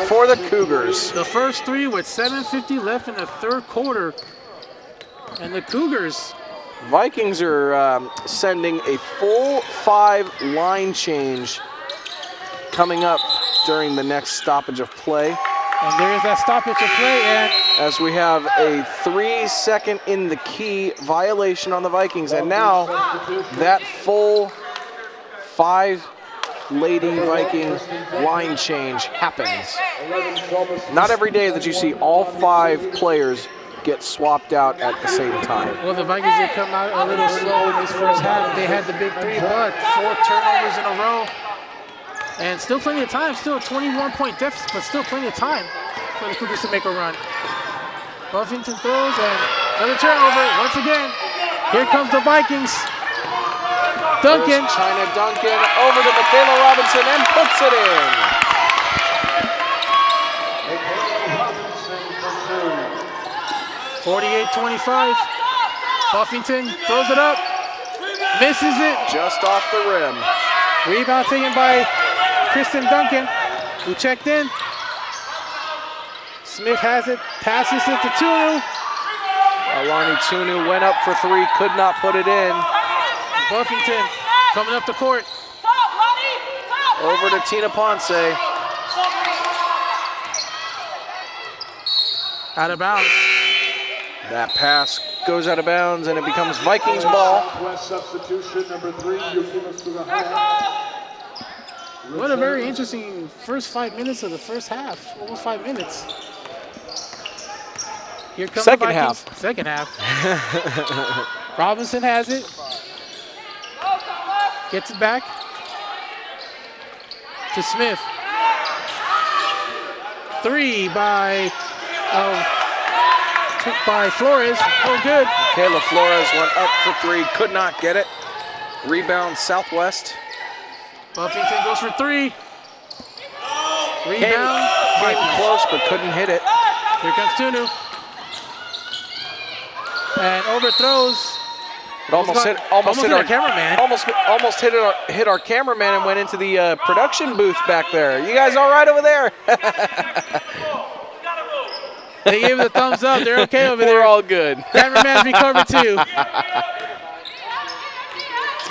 Speaker 1: for the Cougars.
Speaker 2: The first 3 with 7:50 left in the third quarter. And the Cougars.
Speaker 1: Vikings are sending a full 5 line change coming up during the next stoppage of play.
Speaker 2: And there is that stoppage of play. And
Speaker 1: as we have a 3-second in the key violation on the Vikings. And now that full 5-lady Viking line change happens. Not every day that you see all 5 players get swapped out at the same time.
Speaker 2: well, the Vikings did come out a little slow in this first half. They had the big 3, but 4 turnovers in a row. And still plenty of time, still a 21-point deficit, but still plenty of time for the Cougars to make a run. Buffington throws and another turnover once again. Here comes the Vikings. Duncan.
Speaker 1: There's China Duncan over to Michaela Robinson and puts it in.
Speaker 2: 48-25. Buffington throws it up. Misses it.
Speaker 1: Just off the rim.
Speaker 2: Rebound taken by Kristen Duncan, who checked in. Smith has it, passes it to Tunu.
Speaker 1: Alani Tunu went up for 3, could not put it in.
Speaker 2: Buffington coming up the court.
Speaker 1: Over to Tina Ponce.
Speaker 2: Out of bounds.
Speaker 1: That pass goes out of bounds and it becomes Vikings ball.
Speaker 3: Substitution number 3, Yukimas to the high.
Speaker 2: What a very interesting first 5 minutes of the first half. Almost 5 minutes. Here comes
Speaker 1: Second
Speaker 2: the Vikings.
Speaker 1: half.
Speaker 2: Second half. Robinson has it. Gets it back to Smith. 3 took by Flores. Oh, good.
Speaker 1: Kayla Flores went up for 3, could not get it. Rebound Southwest.
Speaker 2: Buffington goes for 3. Rebound.
Speaker 1: Came close but couldn't hit it.
Speaker 2: Here comes Tunu. And overthrows.
Speaker 1: It almost hit our cameraman. Almost hit our cameraman and went into the production booth back there. You guys all right over there?
Speaker 2: They gave it a thumbs up. They're okay over there.
Speaker 1: We're all good.
Speaker 2: Cameraman's recovered too.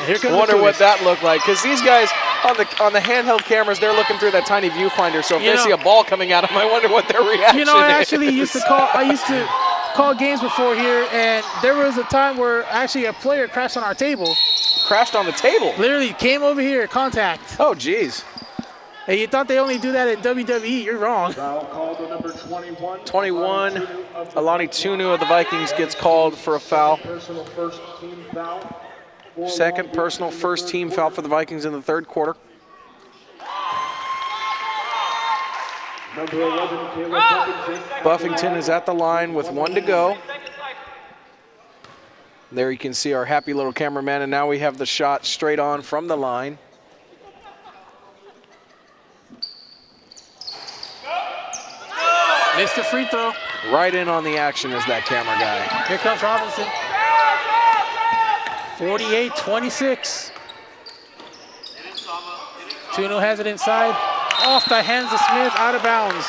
Speaker 2: Here comes
Speaker 1: I wonder what that looked like, because these guys on the handheld cameras, they're looking through that tiny viewfinder. So if they see a ball coming at them, I wonder what their reaction is.
Speaker 2: I actually used to call games before here, and there was a time where actually a player crashed on our table.
Speaker 1: Crashed on the table?
Speaker 2: Literally came over here, contact.
Speaker 1: Oh, geez.
Speaker 2: Hey, you thought they only do that in WWE? You're wrong.
Speaker 3: Foul called on number 21.
Speaker 1: 21, Alani Tunu of the Vikings gets called for a foul.
Speaker 3: Personal first team foul.
Speaker 1: Second personal first team foul for the Vikings in the third quarter.
Speaker 3: Number 11, Caleb Buffington.
Speaker 1: Buffington is at the line with 1 to go. There you can see our happy little cameraman, and now we have the shot straight on from the line.
Speaker 2: Missed the free throw.
Speaker 1: Right in on the action is that camera guy.
Speaker 2: Here comes Robinson. 48-26. Tunu has it inside. Off the hands of Smith, out of bounds.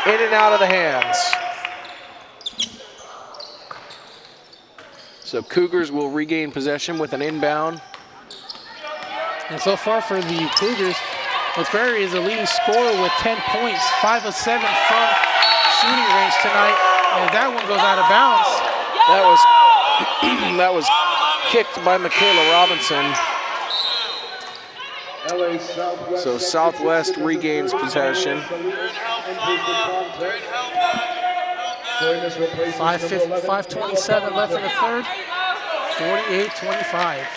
Speaker 1: In and out of the hands. So Cougars will regain possession with an inbound.
Speaker 2: And so far for the Cougars, McCrary is the leading scorer with 10 points, 5 of 7 from shooting range tonight. And that one goes out of bounds.
Speaker 1: That was kicked by Michaela Robinson.
Speaker 3: LA Southwest.
Speaker 1: So Southwest regains possession.
Speaker 2: 5:27 left in the third. 48-25.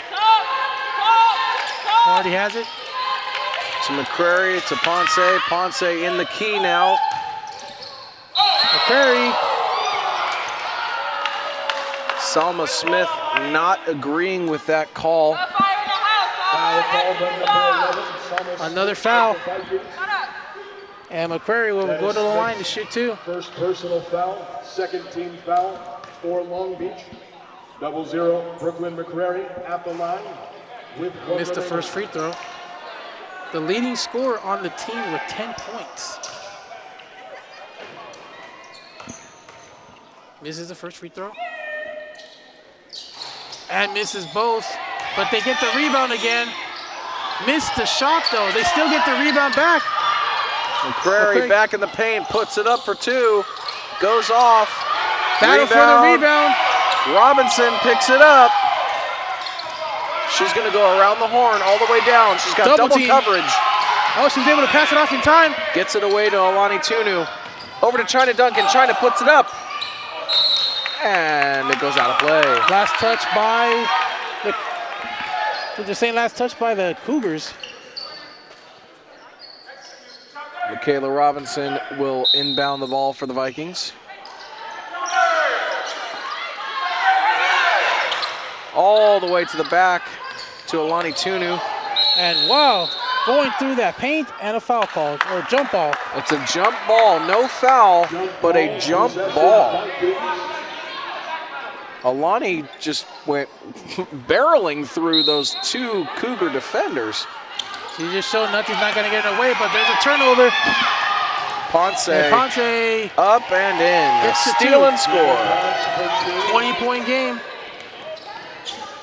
Speaker 2: Already has it.
Speaker 1: To McCrary, to Ponce. Ponce in the key now.
Speaker 2: McCrary.
Speaker 1: Salma Smith not agreeing with that call.
Speaker 3: Foul called on number 11,
Speaker 2: Another foul. And McCrary will go to the line to shoot two.
Speaker 3: First personal foul, second team foul for Long Beach. 0-0, Brooklyn McCrary at the line with one
Speaker 2: Missed the
Speaker 3: remaining.
Speaker 2: first free throw. The leading scorer on the team with 10 points. Misses the first free throw. And misses both, but they get the rebound again. Missed the shot though. They still get the rebound back.
Speaker 1: McCrary back in the paint, puts it up for two, goes off.
Speaker 2: Battle for the rebound.
Speaker 1: Robinson picks it up. She's going to go around the horn all the way down. She's got double
Speaker 2: team.
Speaker 1: coverage.
Speaker 2: Oh, she's able to pass it off in time.
Speaker 1: Gets it away to Alani Tunu. Over to China Duncan. China puts it up. And it goes out of play.
Speaker 2: Last touch by the, they're saying last touch by the Cougars.
Speaker 1: Michaela Robinson will inbound the ball for the Vikings. All the way to the back to Alani Tunu.
Speaker 2: And wow, going through that paint and a foul call, or a jump ball.
Speaker 1: It's a jump ball, no foul, but a jump ball. Alani just went barreling through those two Cougar defenders.
Speaker 2: She just showed nothing's not going to get in her way, but there's a turnover.
Speaker 1: Ponce
Speaker 2: up
Speaker 1: and in.
Speaker 2: Gets the
Speaker 1: Steal
Speaker 2: two.
Speaker 1: and score.
Speaker 2: 20-point game.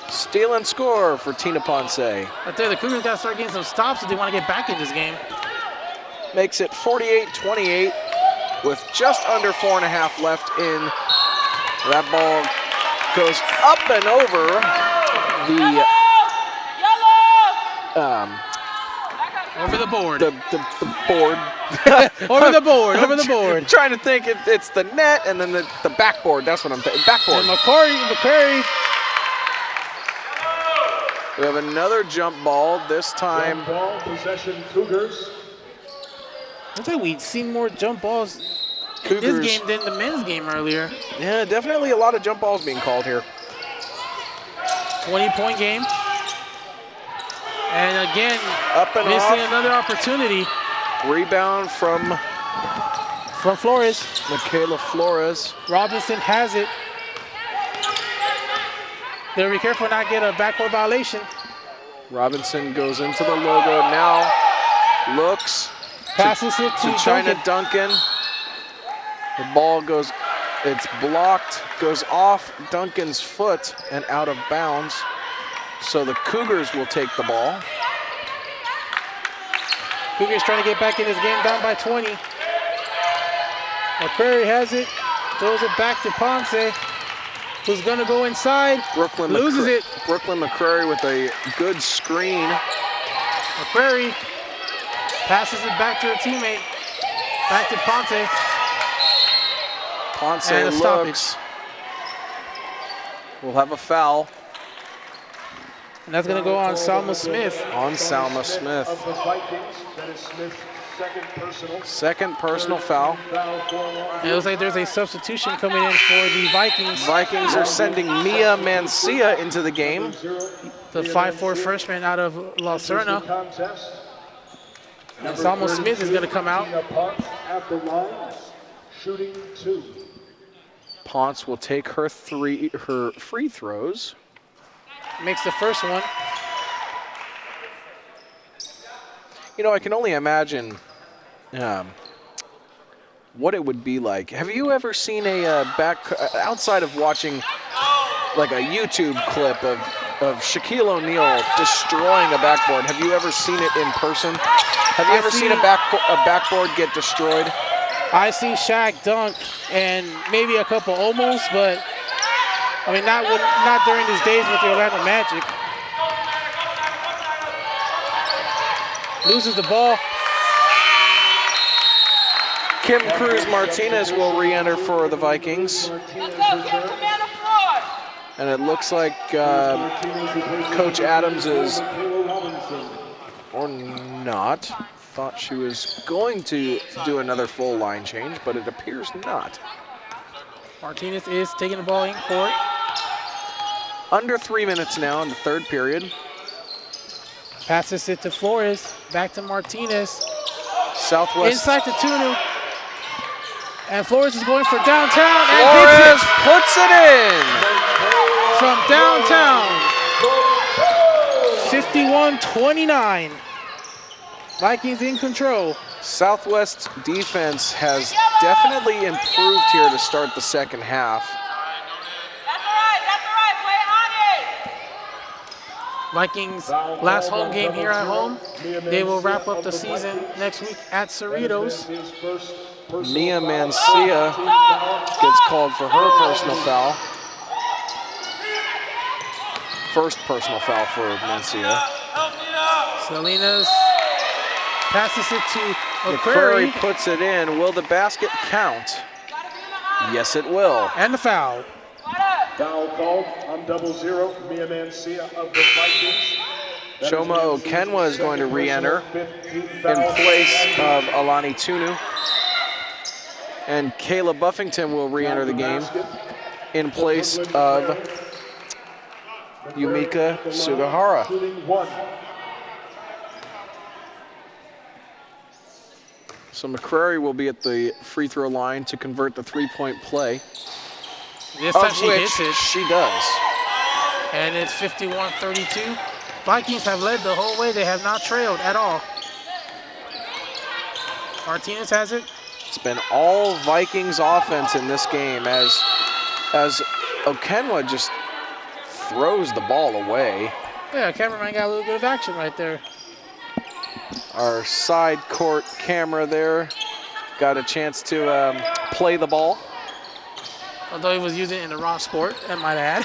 Speaker 1: Steal and score for Tina Ponce.
Speaker 2: Right there, the Cougars got to start getting some stops if they want to get back in this game.
Speaker 1: Makes it 48-28 with just under 4.5 left in. That ball goes up and over the
Speaker 2: over the board.
Speaker 1: The board.
Speaker 2: Over the board. Over the board.
Speaker 1: I'm trying to think. It's the net and then the backboard. That's what I'm thinking. Backboard.
Speaker 2: And McCrary.
Speaker 1: We have another jump ball. This time.
Speaker 3: Jump ball, possession Cougars.
Speaker 2: Looks like we've seen more jump balls in this game than the men's game earlier.
Speaker 1: Yeah, definitely a lot of jump balls being called here.
Speaker 2: 20-point game. And again,
Speaker 1: up and
Speaker 2: missing
Speaker 1: off.
Speaker 2: another opportunity.
Speaker 1: Rebound from
Speaker 2: Flores.
Speaker 1: Michaela Flores.
Speaker 2: Robinson has it. They'll be careful not get a backcourt violation.
Speaker 1: Robinson goes into the logo now. Looks.
Speaker 2: Passes it to
Speaker 1: China Duncan. The ball goes, it's blocked, goes off Duncan's foot and out of bounds. So the Cougars will take the ball.
Speaker 2: Cougars trying to get back in this game, down by 20. McCrary has it, throws it back to Ponce, who's gonna go inside, loses it.
Speaker 1: Brooklyn McCrary with a good screen.
Speaker 2: McQuarrie passes it back to her teammate. Back to Ponce.
Speaker 1: Ponce
Speaker 2: And a
Speaker 1: looks.
Speaker 2: stoppage.
Speaker 1: We'll have a foul
Speaker 2: And that's going to go on Salma Smith.
Speaker 1: on Salma Smith.
Speaker 3: Of the Vikings, that is Smith's second personal.
Speaker 1: Second personal foul.
Speaker 3: Foul for Long
Speaker 2: And it looks like there's a substitution coming in for the Vikings.
Speaker 1: Vikings are sending Mia Mancia into the game.
Speaker 2: The 5'4" freshman out of La Serna.
Speaker 3: Contest.
Speaker 2: And Salma Smith is going to come out.
Speaker 3: At the line, shooting 2.
Speaker 1: Ponce will take her free throws.
Speaker 2: Makes the first one.
Speaker 1: You know, I can only imagine what it would be like. Have you ever seen a outside of watching like a YouTube clip of Shaquille O'Neal destroying a backboard? Have you ever seen it in person? Have you ever seen a backboard get destroyed?
Speaker 2: I see Shaq dunk and maybe a couple almost, but I mean not during his days with the Orlando Magic. Loses the ball.
Speaker 1: Kim Cruz Martinez will re-enter for the Vikings. And it looks like Coach Adams is, or not, thought she was going to do another full line change, but it appears not.
Speaker 2: Martinez is taking the ball in court.
Speaker 1: Under 3 minutes now in the third period.
Speaker 2: Passes it to Flores. Back to Martinez.
Speaker 1: Southwest.
Speaker 2: Inside to Tunu. And Flores is going for downtown and
Speaker 1: Flores
Speaker 2: hits it
Speaker 1: puts it in.
Speaker 2: from downtown. 51-29. Vikings in control.
Speaker 1: Southwest defense has definitely improved here to start the second half.
Speaker 2: Vikings last home game here at home. They will wrap up the season next week at Cerritos.
Speaker 1: Mia Mancia gets called for her personal foul. First personal foul for Mancia.
Speaker 2: Salinas passes it to
Speaker 1: McQuarrie
Speaker 2: McQuarrie.
Speaker 1: puts it in. Will the basket count? Yes, it will.
Speaker 2: And the foul.
Speaker 3: Foul called on 0-0, Mia Mancia of the Vikings.
Speaker 1: Choma Okenwa is going to re-enter in place of Alani Tunu. And Kayla Buffington will re-enter the game in place of Yumika Sugahara.
Speaker 3: Shooting 1.
Speaker 1: So McQuarrie will be at the free throw line to convert the three-point play,
Speaker 2: This time
Speaker 1: of
Speaker 2: she
Speaker 1: which
Speaker 2: hits it.
Speaker 1: she does.
Speaker 2: And it's 51-32. Vikings have led the whole way. They have not trailed at all. Martinez has it.
Speaker 1: It's been all Vikings offense in this game as Okenwa just throws the ball away.
Speaker 2: Yeah, cameraman got a little bit of action right there.
Speaker 1: Our side court camera there got a chance to play the ball.
Speaker 2: Although he was using it in the wrong sport, I might add.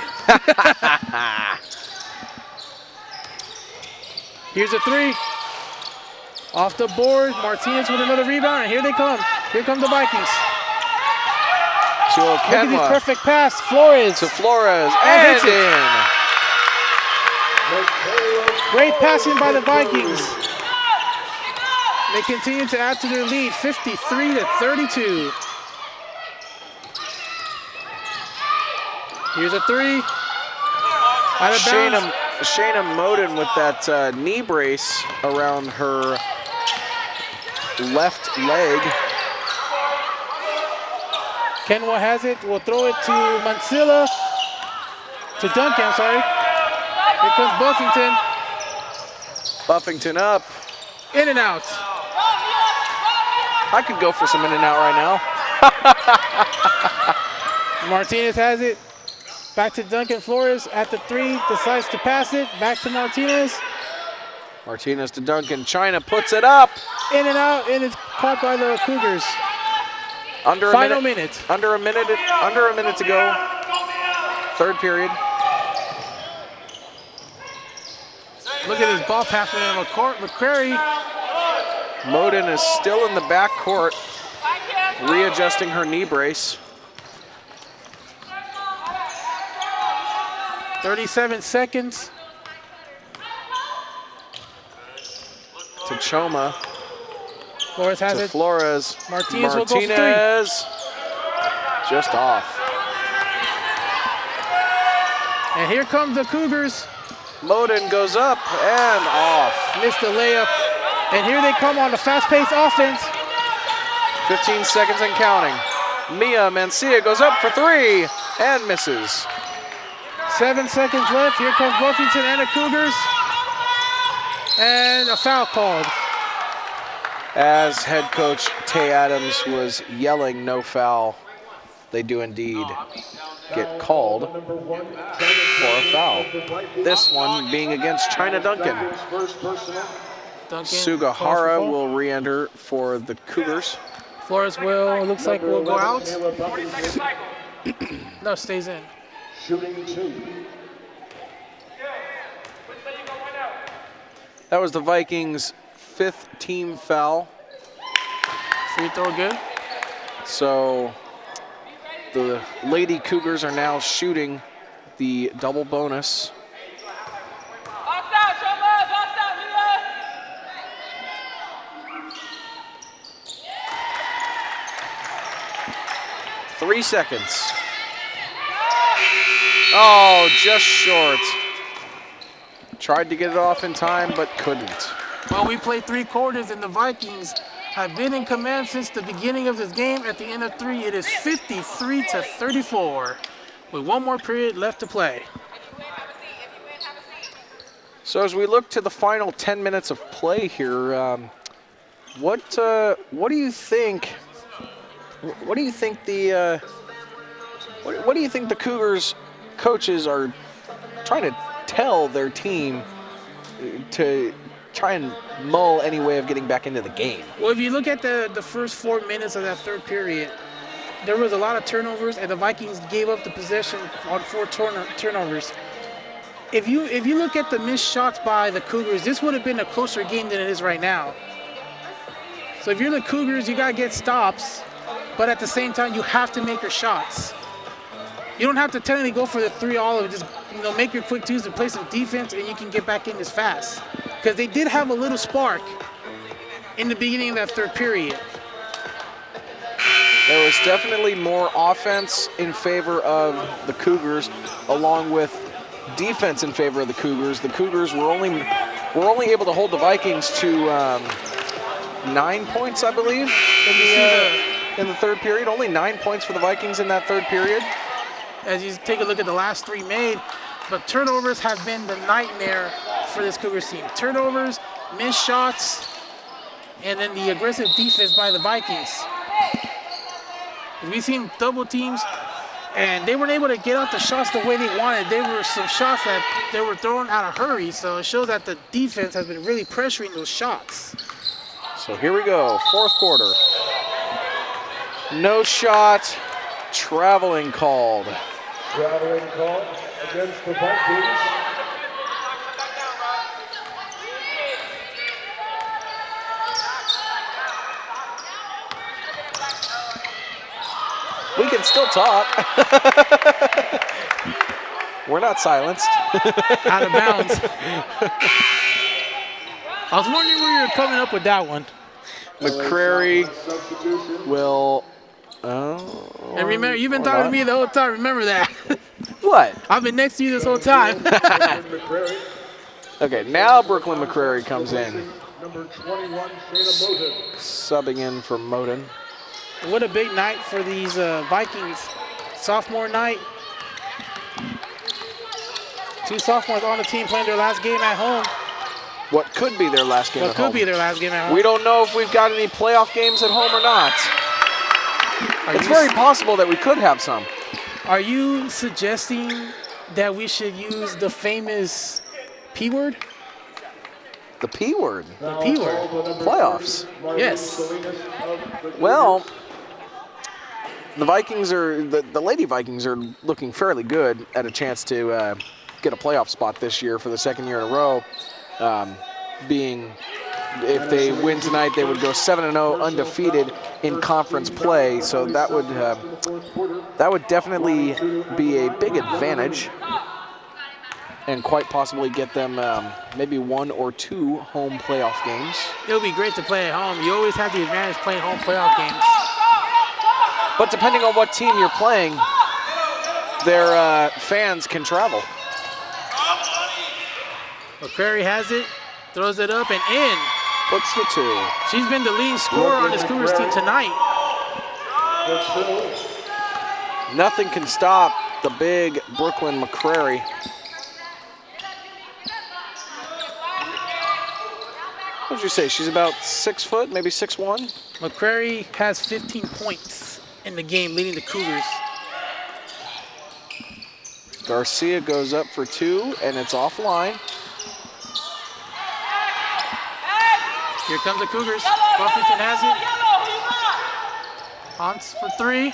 Speaker 2: Here's a three. Off the board, Martinez with another rebound, and here they come. Here come the Vikings.
Speaker 1: To
Speaker 2: Look at this
Speaker 1: Okenwa,
Speaker 2: perfect pass, Flores.
Speaker 1: to Flores,
Speaker 2: And
Speaker 1: and
Speaker 2: hits it.
Speaker 1: in.
Speaker 2: Great passing by the Vikings. They continue to add to their lead, 53-32. Here's a three. Out of bounds.
Speaker 1: Shayna Moden with that knee brace around her left leg.
Speaker 2: Kenwa has it. We'll throw it to Mancilla. To Duncan, I'm sorry. Here comes Buffington.
Speaker 1: Buffington up.
Speaker 2: In and out.
Speaker 1: I could go for some in and out right now.
Speaker 2: Martinez has it. Back to Duncan. Flores at the three. Decides to pass it. Back to Martinez.
Speaker 1: Martinez to Duncan. China puts it up.
Speaker 2: In and out. And it's caught by the Cougars.
Speaker 1: Under
Speaker 2: Final minute.
Speaker 1: Under a minute to go. Third period.
Speaker 2: Look at this ball pass from McCrary.
Speaker 1: Moden is still in the back court, readjusting her knee brace.
Speaker 2: 37 seconds.
Speaker 1: To Choma.
Speaker 2: Flores has
Speaker 1: to
Speaker 2: it.
Speaker 1: Flores.
Speaker 2: Martinez will go for three.
Speaker 1: Just off.
Speaker 2: And here comes the Cougars.
Speaker 1: Moden goes up and off.
Speaker 2: Missed the layup. And here they come on the fast-paced offense.
Speaker 1: 15 seconds and counting. Mia Mancia goes up for three and misses.
Speaker 2: 7 seconds left. Here comes Bluffington and the Cougars. And a foul called.
Speaker 1: As head coach Tay Adams was yelling no foul, they do indeed get called for a foul. This one being against China Duncan. Sugahara will re-enter for the Cougars.
Speaker 2: Flores looks like will go out. No, stays in.
Speaker 3: Shooting 2.
Speaker 1: That was the Vikings' 5th team foul.
Speaker 2: Free throw good.
Speaker 1: So the Lady Cougars are now shooting the double bonus.
Speaker 4: Box out, Choma, box out, Mila.
Speaker 1: 3 seconds. Oh, just short. Tried to get it off in time, but couldn't.
Speaker 2: Well, we played 3 quarters, and the Vikings have been in command since the beginning of this game. At the end of 3, it is 53-34, with 1 more period left to play.
Speaker 1: So as we look to the final 10 minutes of play here, what do you think? What do you think the what do you think the Cougars coaches are trying to tell their team to try and mull any way of getting back into the game?
Speaker 2: Well, if you look at the first 4 minutes of that third period, there was a lot of turnovers, and the Vikings gave up the possession on 4 turnovers. If you look at the missed shots by the Cougars, this would have been a closer game than it is right now. So if you're the Cougars, you got to get stops, but at the same time, you have to make your shots. You don't have to technically go for the 3 all of it. Just make your quick twos and play some defense, and you can get back in this fast. Because they did have a little spark in the beginning of that third period.
Speaker 1: There was definitely more offense in favor of the Cougars, along with defense in favor of the Cougars. The Cougars were only able to hold the Vikings to 9 points, I believe, in the third period. Only 9 points for the Vikings in that third period.
Speaker 2: As you take a look at the last 3 made, but turnovers have been the nightmare for this Cougars team. Turnovers, missed shots, and then the aggressive defense by the Vikings. We've seen double teams, and they weren't able to get out the shots the way they wanted. There were some shots that they were throwing out of hurry, so it shows that the defense has been really pressuring those shots.
Speaker 1: So here we go, fourth quarter. No shot, traveling called.
Speaker 3: Traveling call against the Vikings.
Speaker 1: We can still talk. We're not silenced.
Speaker 2: Out of bounds. I was wondering where you were coming up with that one.
Speaker 1: McCrary will.
Speaker 2: And remember, you've been talking to me the whole time. Remember that.
Speaker 1: What?
Speaker 2: I've been next to you this whole time.
Speaker 1: Okay, now Brooklyn McCrary comes in.
Speaker 3: Number 21, Shayna Moden.
Speaker 1: Subbing in for Moden.
Speaker 2: What a big night for these Vikings. Sophomore night. 2 sophomores on the team playing their last game at home.
Speaker 1: What could be their last game at home.
Speaker 2: What could be their last game at home.
Speaker 1: We don't know if we've got any playoff games at home or not. It's very possible that we could have some.
Speaker 2: Are you suggesting that we should use the famous P word?
Speaker 1: The P word?
Speaker 2: The P word.
Speaker 1: Playoffs.
Speaker 2: Yes.
Speaker 1: Well, the Vikings are, the Lady Vikings are looking fairly good at a chance to get a playoff spot this year for the 2nd year in a row. being, if they win tonight, they would go 7-0 undefeated in conference play. So that would definitely be a big advantage, and quite possibly get them maybe 1 or 2 home playoff games.
Speaker 2: It would be great to play at home. You always have the advantage playing home playoff games.
Speaker 1: But depending on what team you're playing, their fans can travel.
Speaker 2: McCrary has it, throws it up and in.
Speaker 1: Puts the 2.
Speaker 2: She's been the leading scorer on this Cougars team tonight.
Speaker 1: Nothing can stop the big Brooklyn McCrary. What did you say? She's about 6 foot, maybe 6'1"?
Speaker 2: McCrary has 15 points in the game, leading the Cougars.
Speaker 1: Garcia goes up for 2, and it's offline.
Speaker 2: Here comes the Cougars. Buffington has it. Ponce for 3.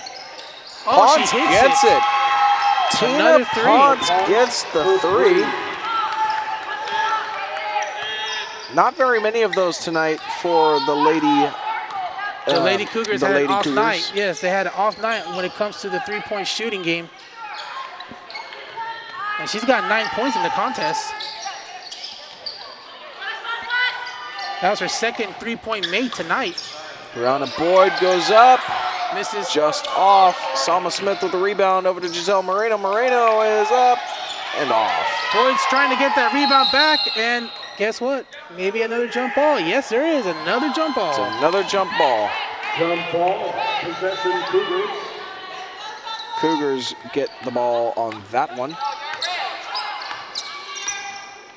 Speaker 2: Oh,
Speaker 1: Ponce
Speaker 2: she hits
Speaker 1: gets it.
Speaker 2: Another
Speaker 1: Tina
Speaker 2: 3.
Speaker 1: Ponce gets the 3. Not very many of those tonight for the Lady.
Speaker 2: The Lady Cougars
Speaker 1: the
Speaker 2: had
Speaker 1: Lady
Speaker 2: an off
Speaker 1: Cougars.
Speaker 2: night. Yes, they had an off night when it comes to the 3-point shooting game. And she's got 9 points in the contest. That was her second 3-point made tonight.
Speaker 1: Brianna Boyd goes up.
Speaker 2: Misses.
Speaker 1: Just off. Salma Smith with the rebound over to Giselle Moreno. Moreno is up and off.
Speaker 2: Boyd's trying to get that rebound back, and guess what? Maybe another jump ball. Yes, there is another jump ball.
Speaker 1: It's another jump ball.
Speaker 3: Jump ball, possession Cougars.
Speaker 1: Cougars get the ball on that one.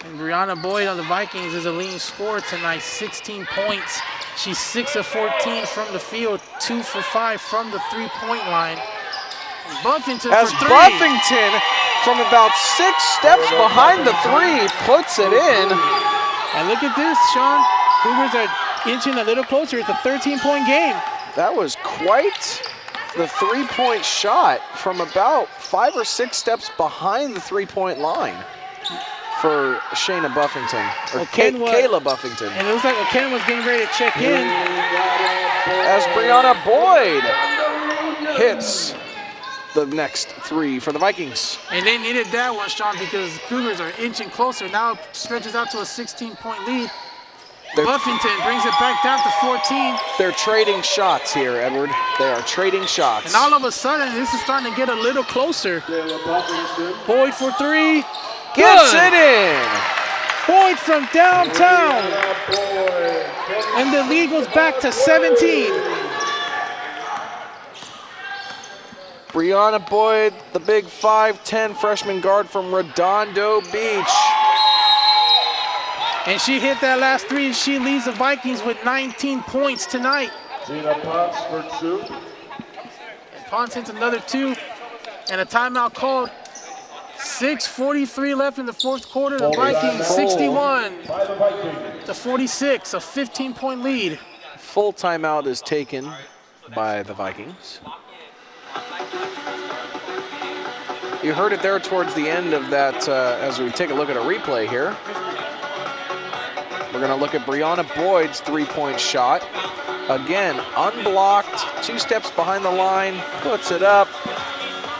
Speaker 2: And Brianna Boyd on the Vikings is a leading scorer tonight, 16 points. She's 6 of 14 from the field, 2 for 5 from the 3-point line. And Buffington
Speaker 1: As
Speaker 2: for 3.
Speaker 1: Buffington, from about 6 steps behind the 3, puts it in.
Speaker 2: And look at this, Sean. Cougars are inching a little closer. It's a 13-point game.
Speaker 1: That was quite the 3-point shot from about 5 or 6 steps behind the 3-point line for Shayna Buffington, or Kayla Buffington.
Speaker 2: And it looks like O'Ken was getting ready to check in.
Speaker 1: As Brianna Boyd hits the next 3 for the Vikings.
Speaker 2: And they needed that one, Sean, because Cougars are inching closer. Now it stretches out to a 16-point lead. Buffington brings it back down to 14.
Speaker 1: They're trading shots here, Edward. They are trading shots.
Speaker 2: And all of a sudden, this is starting to get a little closer. Boyd for 3.
Speaker 1: Gets it in.
Speaker 2: Boyd from downtown. And the lead goes back to 17.
Speaker 1: Brianna Boyd, the big 5'10" freshman guard from Redondo Beach.
Speaker 2: And she hit that last 3. She leads the Vikings with 19 points tonight.
Speaker 3: Tina Ponce for 2.
Speaker 2: And Ponce hits another 2. And a timeout called. 6:43 left in the 4th quarter. The Vikings 61 to 46, a 15-point lead.
Speaker 1: Full timeout is taken by the Vikings. You heard it there towards the end of that as we take a look at a replay here. We're going to look at Brianna Boyd's 3-point shot. Again, unblocked, 2 steps behind the line, puts it up,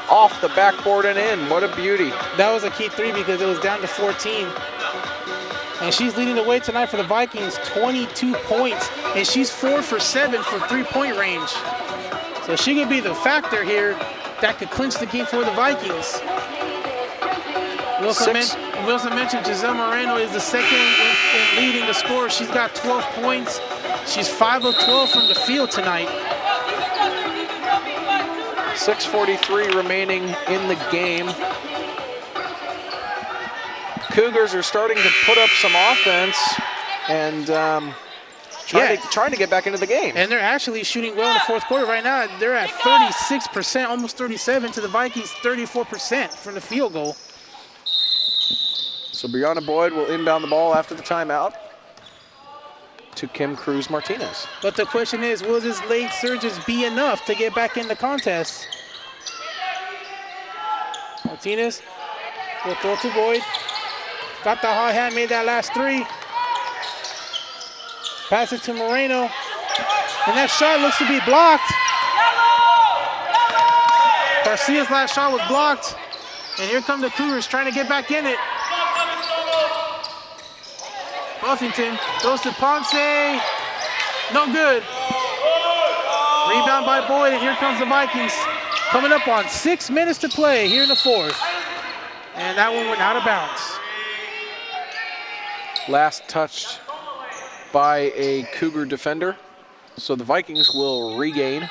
Speaker 1: off the backboard and in. What a beauty.
Speaker 2: That was a key 3 because it was down to 14. And she's leading the way tonight for the Vikings, 22 points. And she's 4 for 7 from 3-point range. So she could be the factor here that could clinch the game for the Vikings. Wilson mentioned Giselle Moreno is the second in leading the score. She's got 12 points. She's 5 of 12 from the field tonight.
Speaker 1: 6:43 remaining in the game. Cougars are starting to put up some offense and trying to get back into the game.
Speaker 2: And they're actually shooting well in the 4th quarter right now. They're at 36%, almost 37 to the Vikings, 34% from the field goal.
Speaker 1: So Brianna Boyd will inbound the ball after the timeout to Kim Cruz Martinez.
Speaker 2: But the question is, will this late surges be enough to get back in the contest? Martinez will throw to Boyd. Got the hot hand, made that last three. Pass it to Moreno. And that shot looks to be blocked. Garcia's last shot was blocked. And here come the Cougars trying to get back in it. Buffington goes to Ponce. No good. Rebound by Boyd, and here comes the Vikings. Coming up on 6 minutes to play here in the fourth. And that one went out of bounds.
Speaker 1: Last touched by a Cougar defender. So the Vikings will regain.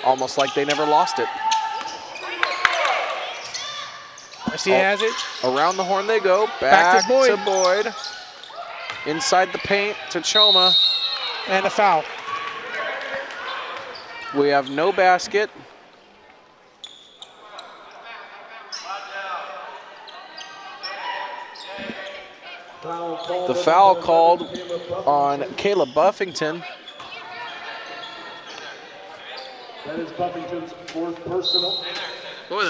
Speaker 1: Almost like they never lost it.
Speaker 2: Garcia has it.
Speaker 1: Around the horn they go.
Speaker 2: Back to Boyd.
Speaker 1: To Boyd. Inside the paint to Choma.
Speaker 2: And a foul.
Speaker 1: We have no basket. The foul called on Caleb Buffington.
Speaker 3: That is Buffington's fourth personal.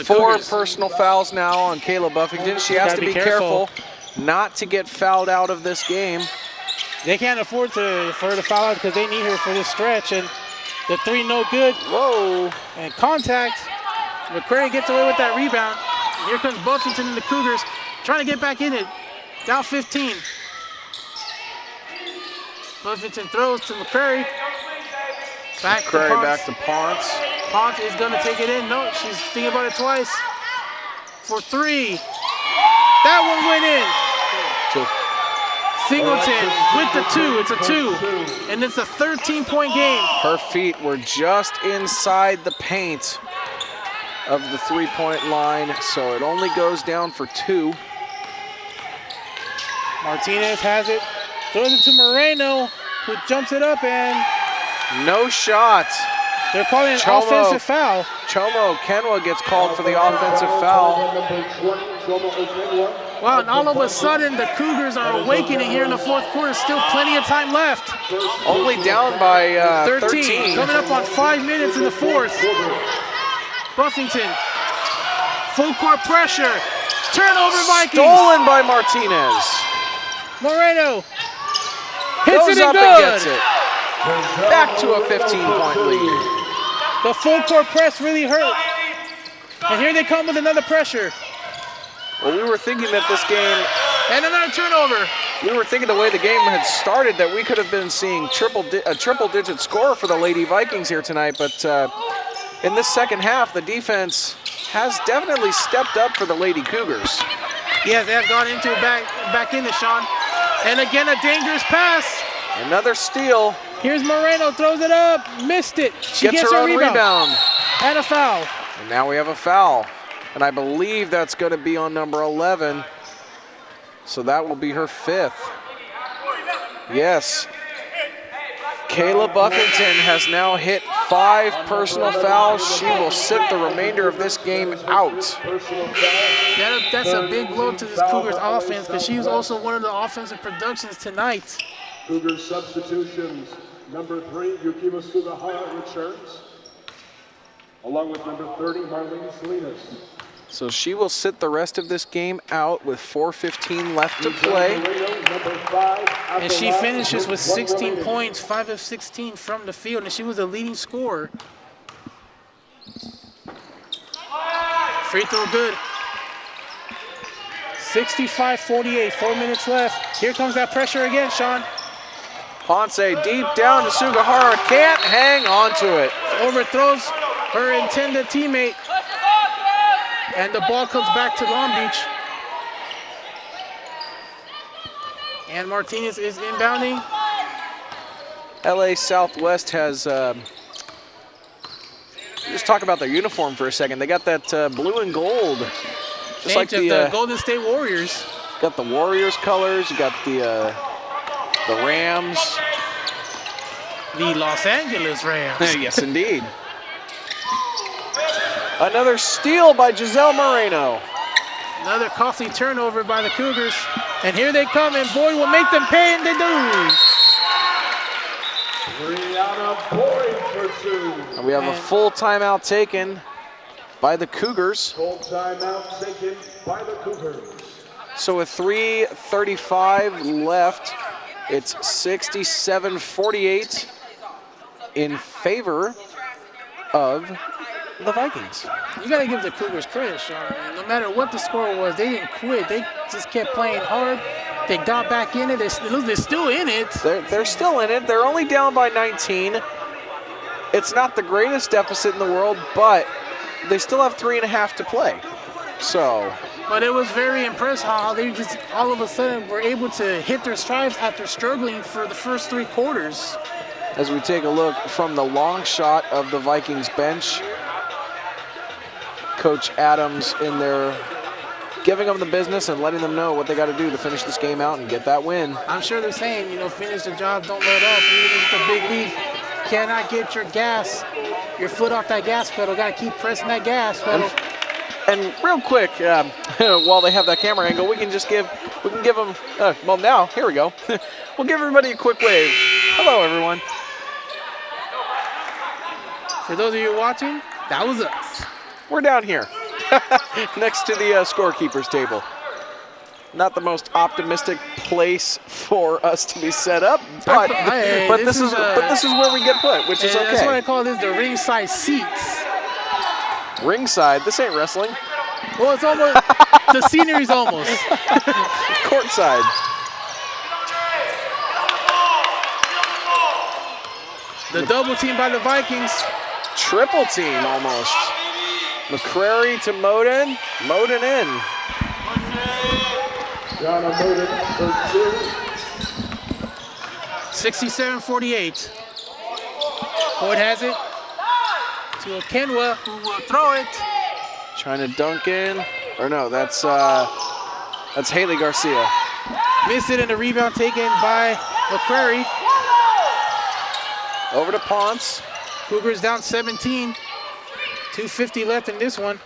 Speaker 1: Four personal fouls now on Caleb Buffington. She has to be careful not to get fouled out of this game.
Speaker 2: They can't afford for her to foul out because they need her for this stretch. And the three no good.
Speaker 1: Whoa.
Speaker 2: And contact. McCrary gets away with that rebound. And here comes Buffington and the Cougars trying to get back in it. Down 15. Buffington throws to McCrary.
Speaker 1: McCrary back to Ponce.
Speaker 2: Ponce is going to take it in. No, she's thinking about it twice. For three. That one went in.
Speaker 1: Two.
Speaker 2: Singleton with the two. It's a two. And it's a 13-point game.
Speaker 1: Her feet were just inside the paint of the three-point line, so it only goes down for two.
Speaker 2: Martinez has it. Throws it to Moreno, who jumps it up, and
Speaker 1: no shot.
Speaker 2: They're calling an offensive foul.
Speaker 1: Chomo Kenwa gets called for the offensive foul.
Speaker 2: Wow, and all of a sudden the Cougars are awakening here in the fourth quarter. Still plenty of time left.
Speaker 1: Only down by 13.
Speaker 2: Coming up on 5 minutes in the fourth. Buffington, full court pressure. Turnover Vikings.
Speaker 1: Stolen by Martinez.
Speaker 2: Moreno hits
Speaker 1: Goes
Speaker 2: it
Speaker 1: up
Speaker 2: and
Speaker 1: and
Speaker 2: good.
Speaker 1: gets it. Back to a 15-point lead.
Speaker 2: The full court press really hurt. And here they come with another pressure.
Speaker 1: Well, we were thinking that this game,
Speaker 2: And another turnover.
Speaker 1: we were thinking the way the game had started that we could have been seeing a triple-digit score for the Lady Vikings here tonight. But in this second half, the defense has definitely stepped up for the Lady Cougars.
Speaker 2: Yes, they have gone into it back into Sean. And again, a dangerous pass.
Speaker 1: Another steal.
Speaker 2: Here's Moreno, throws it up, missed it. She gets
Speaker 1: her
Speaker 2: a
Speaker 1: own rebound.
Speaker 2: And a foul.
Speaker 1: And now we have a foul. And I believe that's going to be on number 11. So that will be her fifth. Yes. Kayla Buffington has now hit 5 personal fouls. She will sit the remainder of this game out.
Speaker 2: That's a big blow to this Cougars offense because she was also one of the offensive productions tonight.
Speaker 3: Cougars substitutions. Number 3, Yukima Sugahara returns, along with number 30, Marlene Salinas.
Speaker 1: So she will sit the rest of this game out with 4:15 left to play.
Speaker 2: And she finishes with 16 points, 5 of 16 from the field, and she was the leading scorer. Free throw good. 65-48, 4 minutes left. Here comes that pressure again, Sean.
Speaker 1: Ponce deep down to Sugahara, can't hang on to it.
Speaker 2: Overthrows her intended teammate. And the ball comes back to Long Beach. And Martinez is inbounding.
Speaker 1: LA Southwest has, just talk about their uniform for a second. They got that blue and gold. Just like
Speaker 2: the Golden State Warriors.
Speaker 1: Got the Warriors colors, you got the Rams.
Speaker 2: The Los Angeles Rams.
Speaker 1: Yes, indeed. Another steal by Giselle Moreno.
Speaker 2: Another costly turnover by the Cougars. And here they come, and Boyd will make them pay, and they do.
Speaker 3: Brianna Boyd for 2.
Speaker 1: And we have a full timeout taken by the Cougars.
Speaker 3: Full timeout taken by the Cougars.
Speaker 1: So with 3:35 left, it's 67-48 in favor of the Vikings.
Speaker 2: You got to give the Cougars credit, Sean. No matter what the score was, they didn't quit. They just kept playing hard. They got back in it. They're still in it.
Speaker 1: They're still in it. They're only down by 19. It's not the greatest deficit in the world, but they still have 3.5 to play. So.
Speaker 2: But it was very impressive how they just all of a sudden were able to hit their strides after struggling for the first 3 quarters.
Speaker 1: As we take a look from the long shot of the Vikings bench, Coach Adams in there giving them the business and letting them know what they got to do to finish this game out and get that win.
Speaker 2: I'm sure they're saying, finish the job, don't let up. Even if it's a big lead, cannot get your foot off that gas pedal. Got to keep pressing that gas pedal.
Speaker 1: And real quick, while they have that camera angle, we can give them, well now, here we go. We'll give everybody a quick wave. Hello, everyone.
Speaker 2: For those of you watching, that was us.
Speaker 1: We're down here, next to the scorekeeper's table. Not the most optimistic place for us to be set up, but this is where we get put, which is okay.
Speaker 2: That's why I call this the ringside seats.
Speaker 1: Ringside? This ain't wrestling.
Speaker 2: Well, it's almost, the scenery's almost.
Speaker 1: Courtside.
Speaker 2: The double team by the Vikings.
Speaker 1: Triple team almost. McCrary to Moden. Moden in.
Speaker 3: John Moden for 2.
Speaker 2: 67-48. Boyd has it to Kenwa, who will throw it.
Speaker 1: Trying to dunk in. Or no, that's Haley Garcia.
Speaker 2: Missed it, and the rebound taken by McCrary.
Speaker 1: Over to Ponce.
Speaker 2: Cougars down 17. 2:50 left in this one.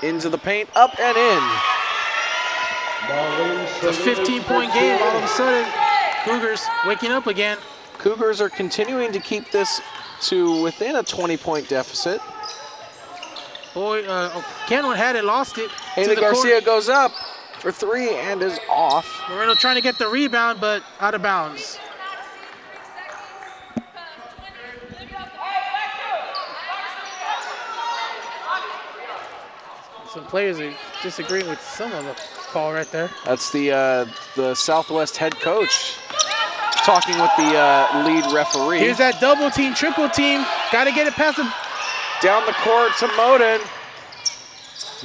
Speaker 1: Into the paint, up and in.
Speaker 2: It's a 15-point game all of a sudden. Cougars waking up again.
Speaker 1: Cougars are continuing to keep this to within a 20-point deficit.
Speaker 2: Boy, Kenwood had it, lost it.
Speaker 1: Haley Garcia goes up for 3 and is off.
Speaker 2: Moreno trying to get the rebound, but out of bounds. Some players are disagreeing with some of the call right there.
Speaker 1: That's the Southwest head coach talking with the lead referee.
Speaker 2: Here's that double team, triple team. Got to get it past him.
Speaker 1: Down the court to Moden.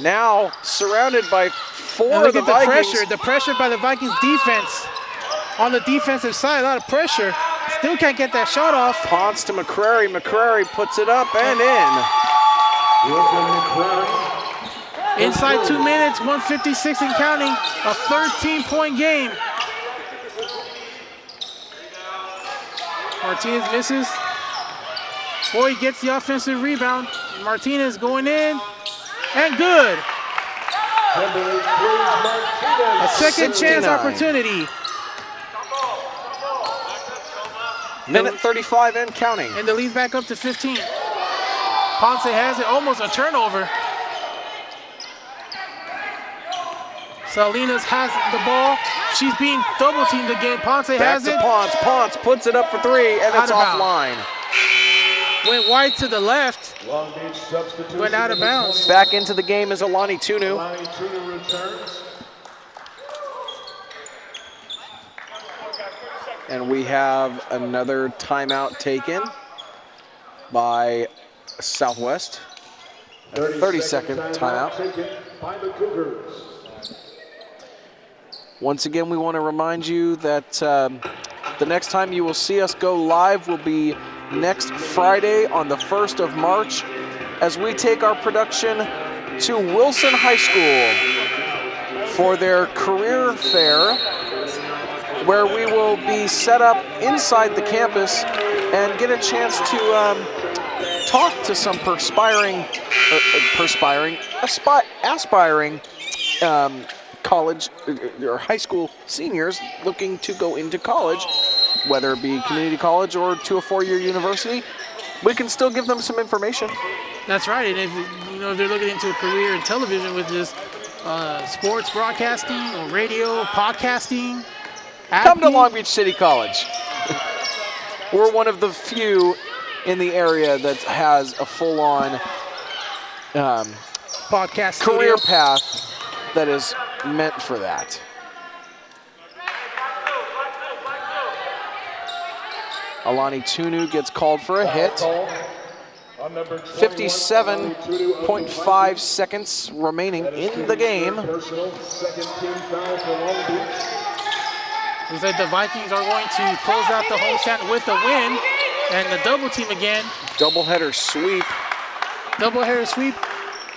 Speaker 1: Now surrounded by 4 of the Vikings.
Speaker 2: The pressure by the Vikings defense. On the defensive side, a lot of pressure. Still can't get that shot off.
Speaker 1: Ponce to McCrary. McCrary puts it up and in.
Speaker 2: Inside 2 minutes, 156 and counting. A 13-point game. Martinez misses. Boyd gets the offensive rebound. Martinez going in. And good. A second
Speaker 1: 69.
Speaker 2: chance opportunity.
Speaker 1: Minute 35 and counting.
Speaker 2: And the lead's back up to 15. Ponce has it, almost a turnover. Salinas has the ball. She's being double teamed again. Ponce has it.
Speaker 1: Ponce. Ponce puts it up for 3 and it's offline.
Speaker 2: Went wide to the left. Went out of bounds.
Speaker 1: Back into the game is Alani Tunu.
Speaker 3: returns.
Speaker 1: And we have another timeout taken by Southwest. A 30-second timeout.
Speaker 3: Taken by the Cougars.
Speaker 1: Once again, we want to remind you that the next time you will see us go live will be next Friday on the 1st of March as we take our production to Wilson High School for their career fair, where we will be set up inside the campus and get a chance to talk to some aspiring college or high school seniors looking to go into college, whether it be community college or to a 4-year university. We can still give them some information.
Speaker 2: That's right, and if they're looking into a career in television with this, sports broadcasting or radio, podcasting,
Speaker 1: Come to
Speaker 2: acting.
Speaker 1: Long Beach City College. We're one of the few in the area that has a full-on
Speaker 2: podcast
Speaker 1: career
Speaker 2: studio.
Speaker 1: path that is meant for that. Alani Tunu gets called for a hit. 57.5 seconds remaining in the game.
Speaker 3: Second team foul for Long Beach.
Speaker 2: Looks like the Vikings are going to close out the homestand with a win. And the double team again.
Speaker 1: Doubleheader sweep.
Speaker 2: Doubleheader sweep.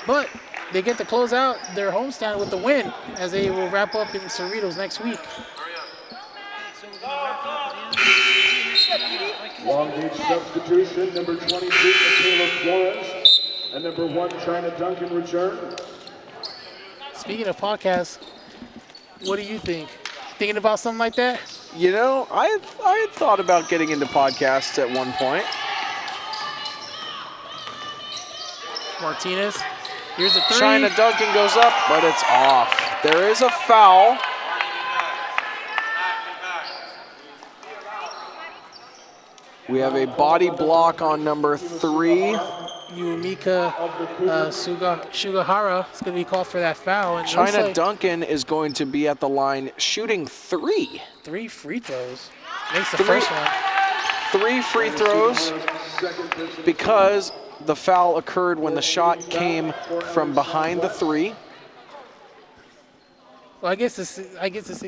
Speaker 2: But they get to close out their homestand with a win as they will wrap up in Cerritos next week.
Speaker 3: Long Beach substitution, number 22, Michaela Flores, and number 1, China Duncan return.
Speaker 2: Speaking of podcasts, what do you think? Thinking about something like that?
Speaker 1: You know, I had thought about getting into podcasts at one point.
Speaker 2: Martinez. Here's a three.
Speaker 1: China Duncan goes up, but it's off. There is a foul. We have a body block on number 3.
Speaker 2: Yumika Sugahara is going to be called for that foul. And
Speaker 1: China
Speaker 2: like
Speaker 1: Duncan is going to be at the line shooting 3.
Speaker 2: 3 free throws. Makes the
Speaker 1: Three.
Speaker 2: first one.
Speaker 1: 3 free throws because the foul occurred when the shot came from behind the 3.
Speaker 2: Well, I guess it's safe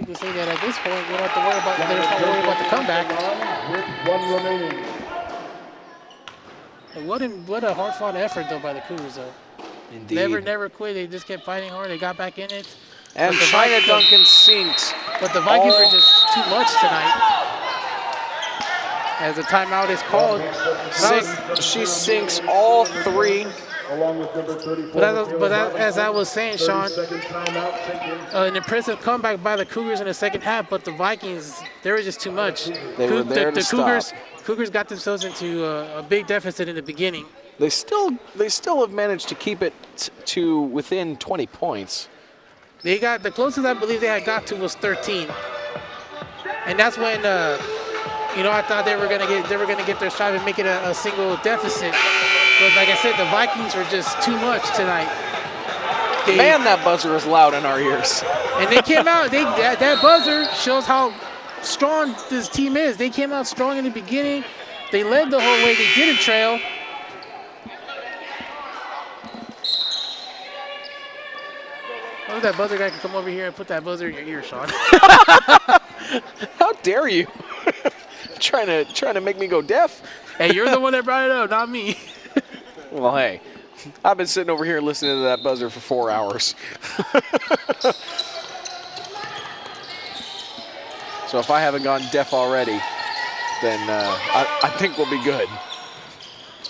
Speaker 2: to say that at this point, we don't have to worry about, there's no worry about the comeback.
Speaker 3: With 1 remaining.
Speaker 2: And what a hard-fought effort, though, by the Cougars, though.
Speaker 1: Indeed.
Speaker 2: Never quit. They just kept fighting hard. They got back in it.
Speaker 1: And
Speaker 2: But the
Speaker 1: China
Speaker 2: Vi-
Speaker 1: Duncan sinks.
Speaker 2: But the Vikings
Speaker 1: all-
Speaker 2: were just too much tonight. As the timeout is called.
Speaker 1: She sinks all 3.
Speaker 3: Along with number 34.
Speaker 2: As I was saying, Sean,
Speaker 3: 30-second timeout taken.
Speaker 2: an impressive comeback by the Cougars in the second half, but the Vikings, they were just too much.
Speaker 1: They were there to
Speaker 2: Cougars got themselves into a big deficit in the beginning.
Speaker 1: They still have managed to keep it to within 20 points.
Speaker 2: They got the closest I believe they had got to was 13, and that's when I thought they were gonna get their shot and make it a single deficit. But like I said, the Vikings were just too much tonight.
Speaker 1: Man, that buzzer is loud in our ears.
Speaker 2: And they came out. That buzzer shows how strong this team is. They came out strong in the beginning. They led the whole way. They didn't trail. Oh, that buzzer guy can come over here and put that buzzer in your ear, Sean.
Speaker 1: How dare you? trying to make me go deaf?
Speaker 2: Hey, you're the one that brought it up, not me.
Speaker 1: Well, hey, I've been sitting over here listening to that buzzer for 4 hours. So if I haven't gone deaf already, then I think we'll be good.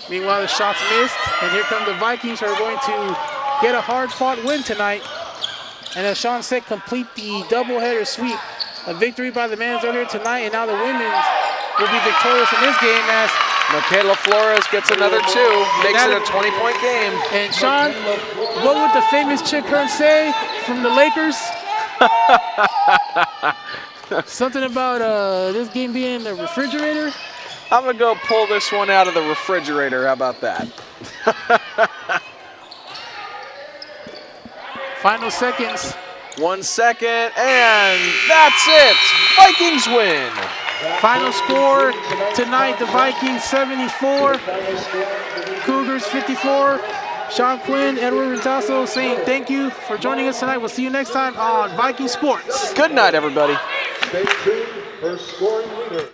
Speaker 2: Meanwhile, the shot's missed, and here come the Vikings, who are going to get a hard-fought win tonight. And as Sean said, complete the doubleheader sweep. A victory by the men's earlier tonight, and now the women's will be victorious in this game as
Speaker 1: Michaela Flores gets another 2, makes it a 20-point game.
Speaker 2: And Sean, what would the famous Chick Hearn say from the Lakers? Something about this game being in the refrigerator?
Speaker 1: I'm going to go pull this one out of the refrigerator. How about that?
Speaker 2: Final seconds.
Speaker 1: 1 second, and that's it. Vikings win.
Speaker 2: Final score tonight, the Vikings 74, Cougars 54. Sean Quinn, Edward Rentasso saying thank you for joining us tonight. We'll see you next time on Viking Sports.
Speaker 1: Good night, everybody.
Speaker 3: Stay tuned for scoring leader.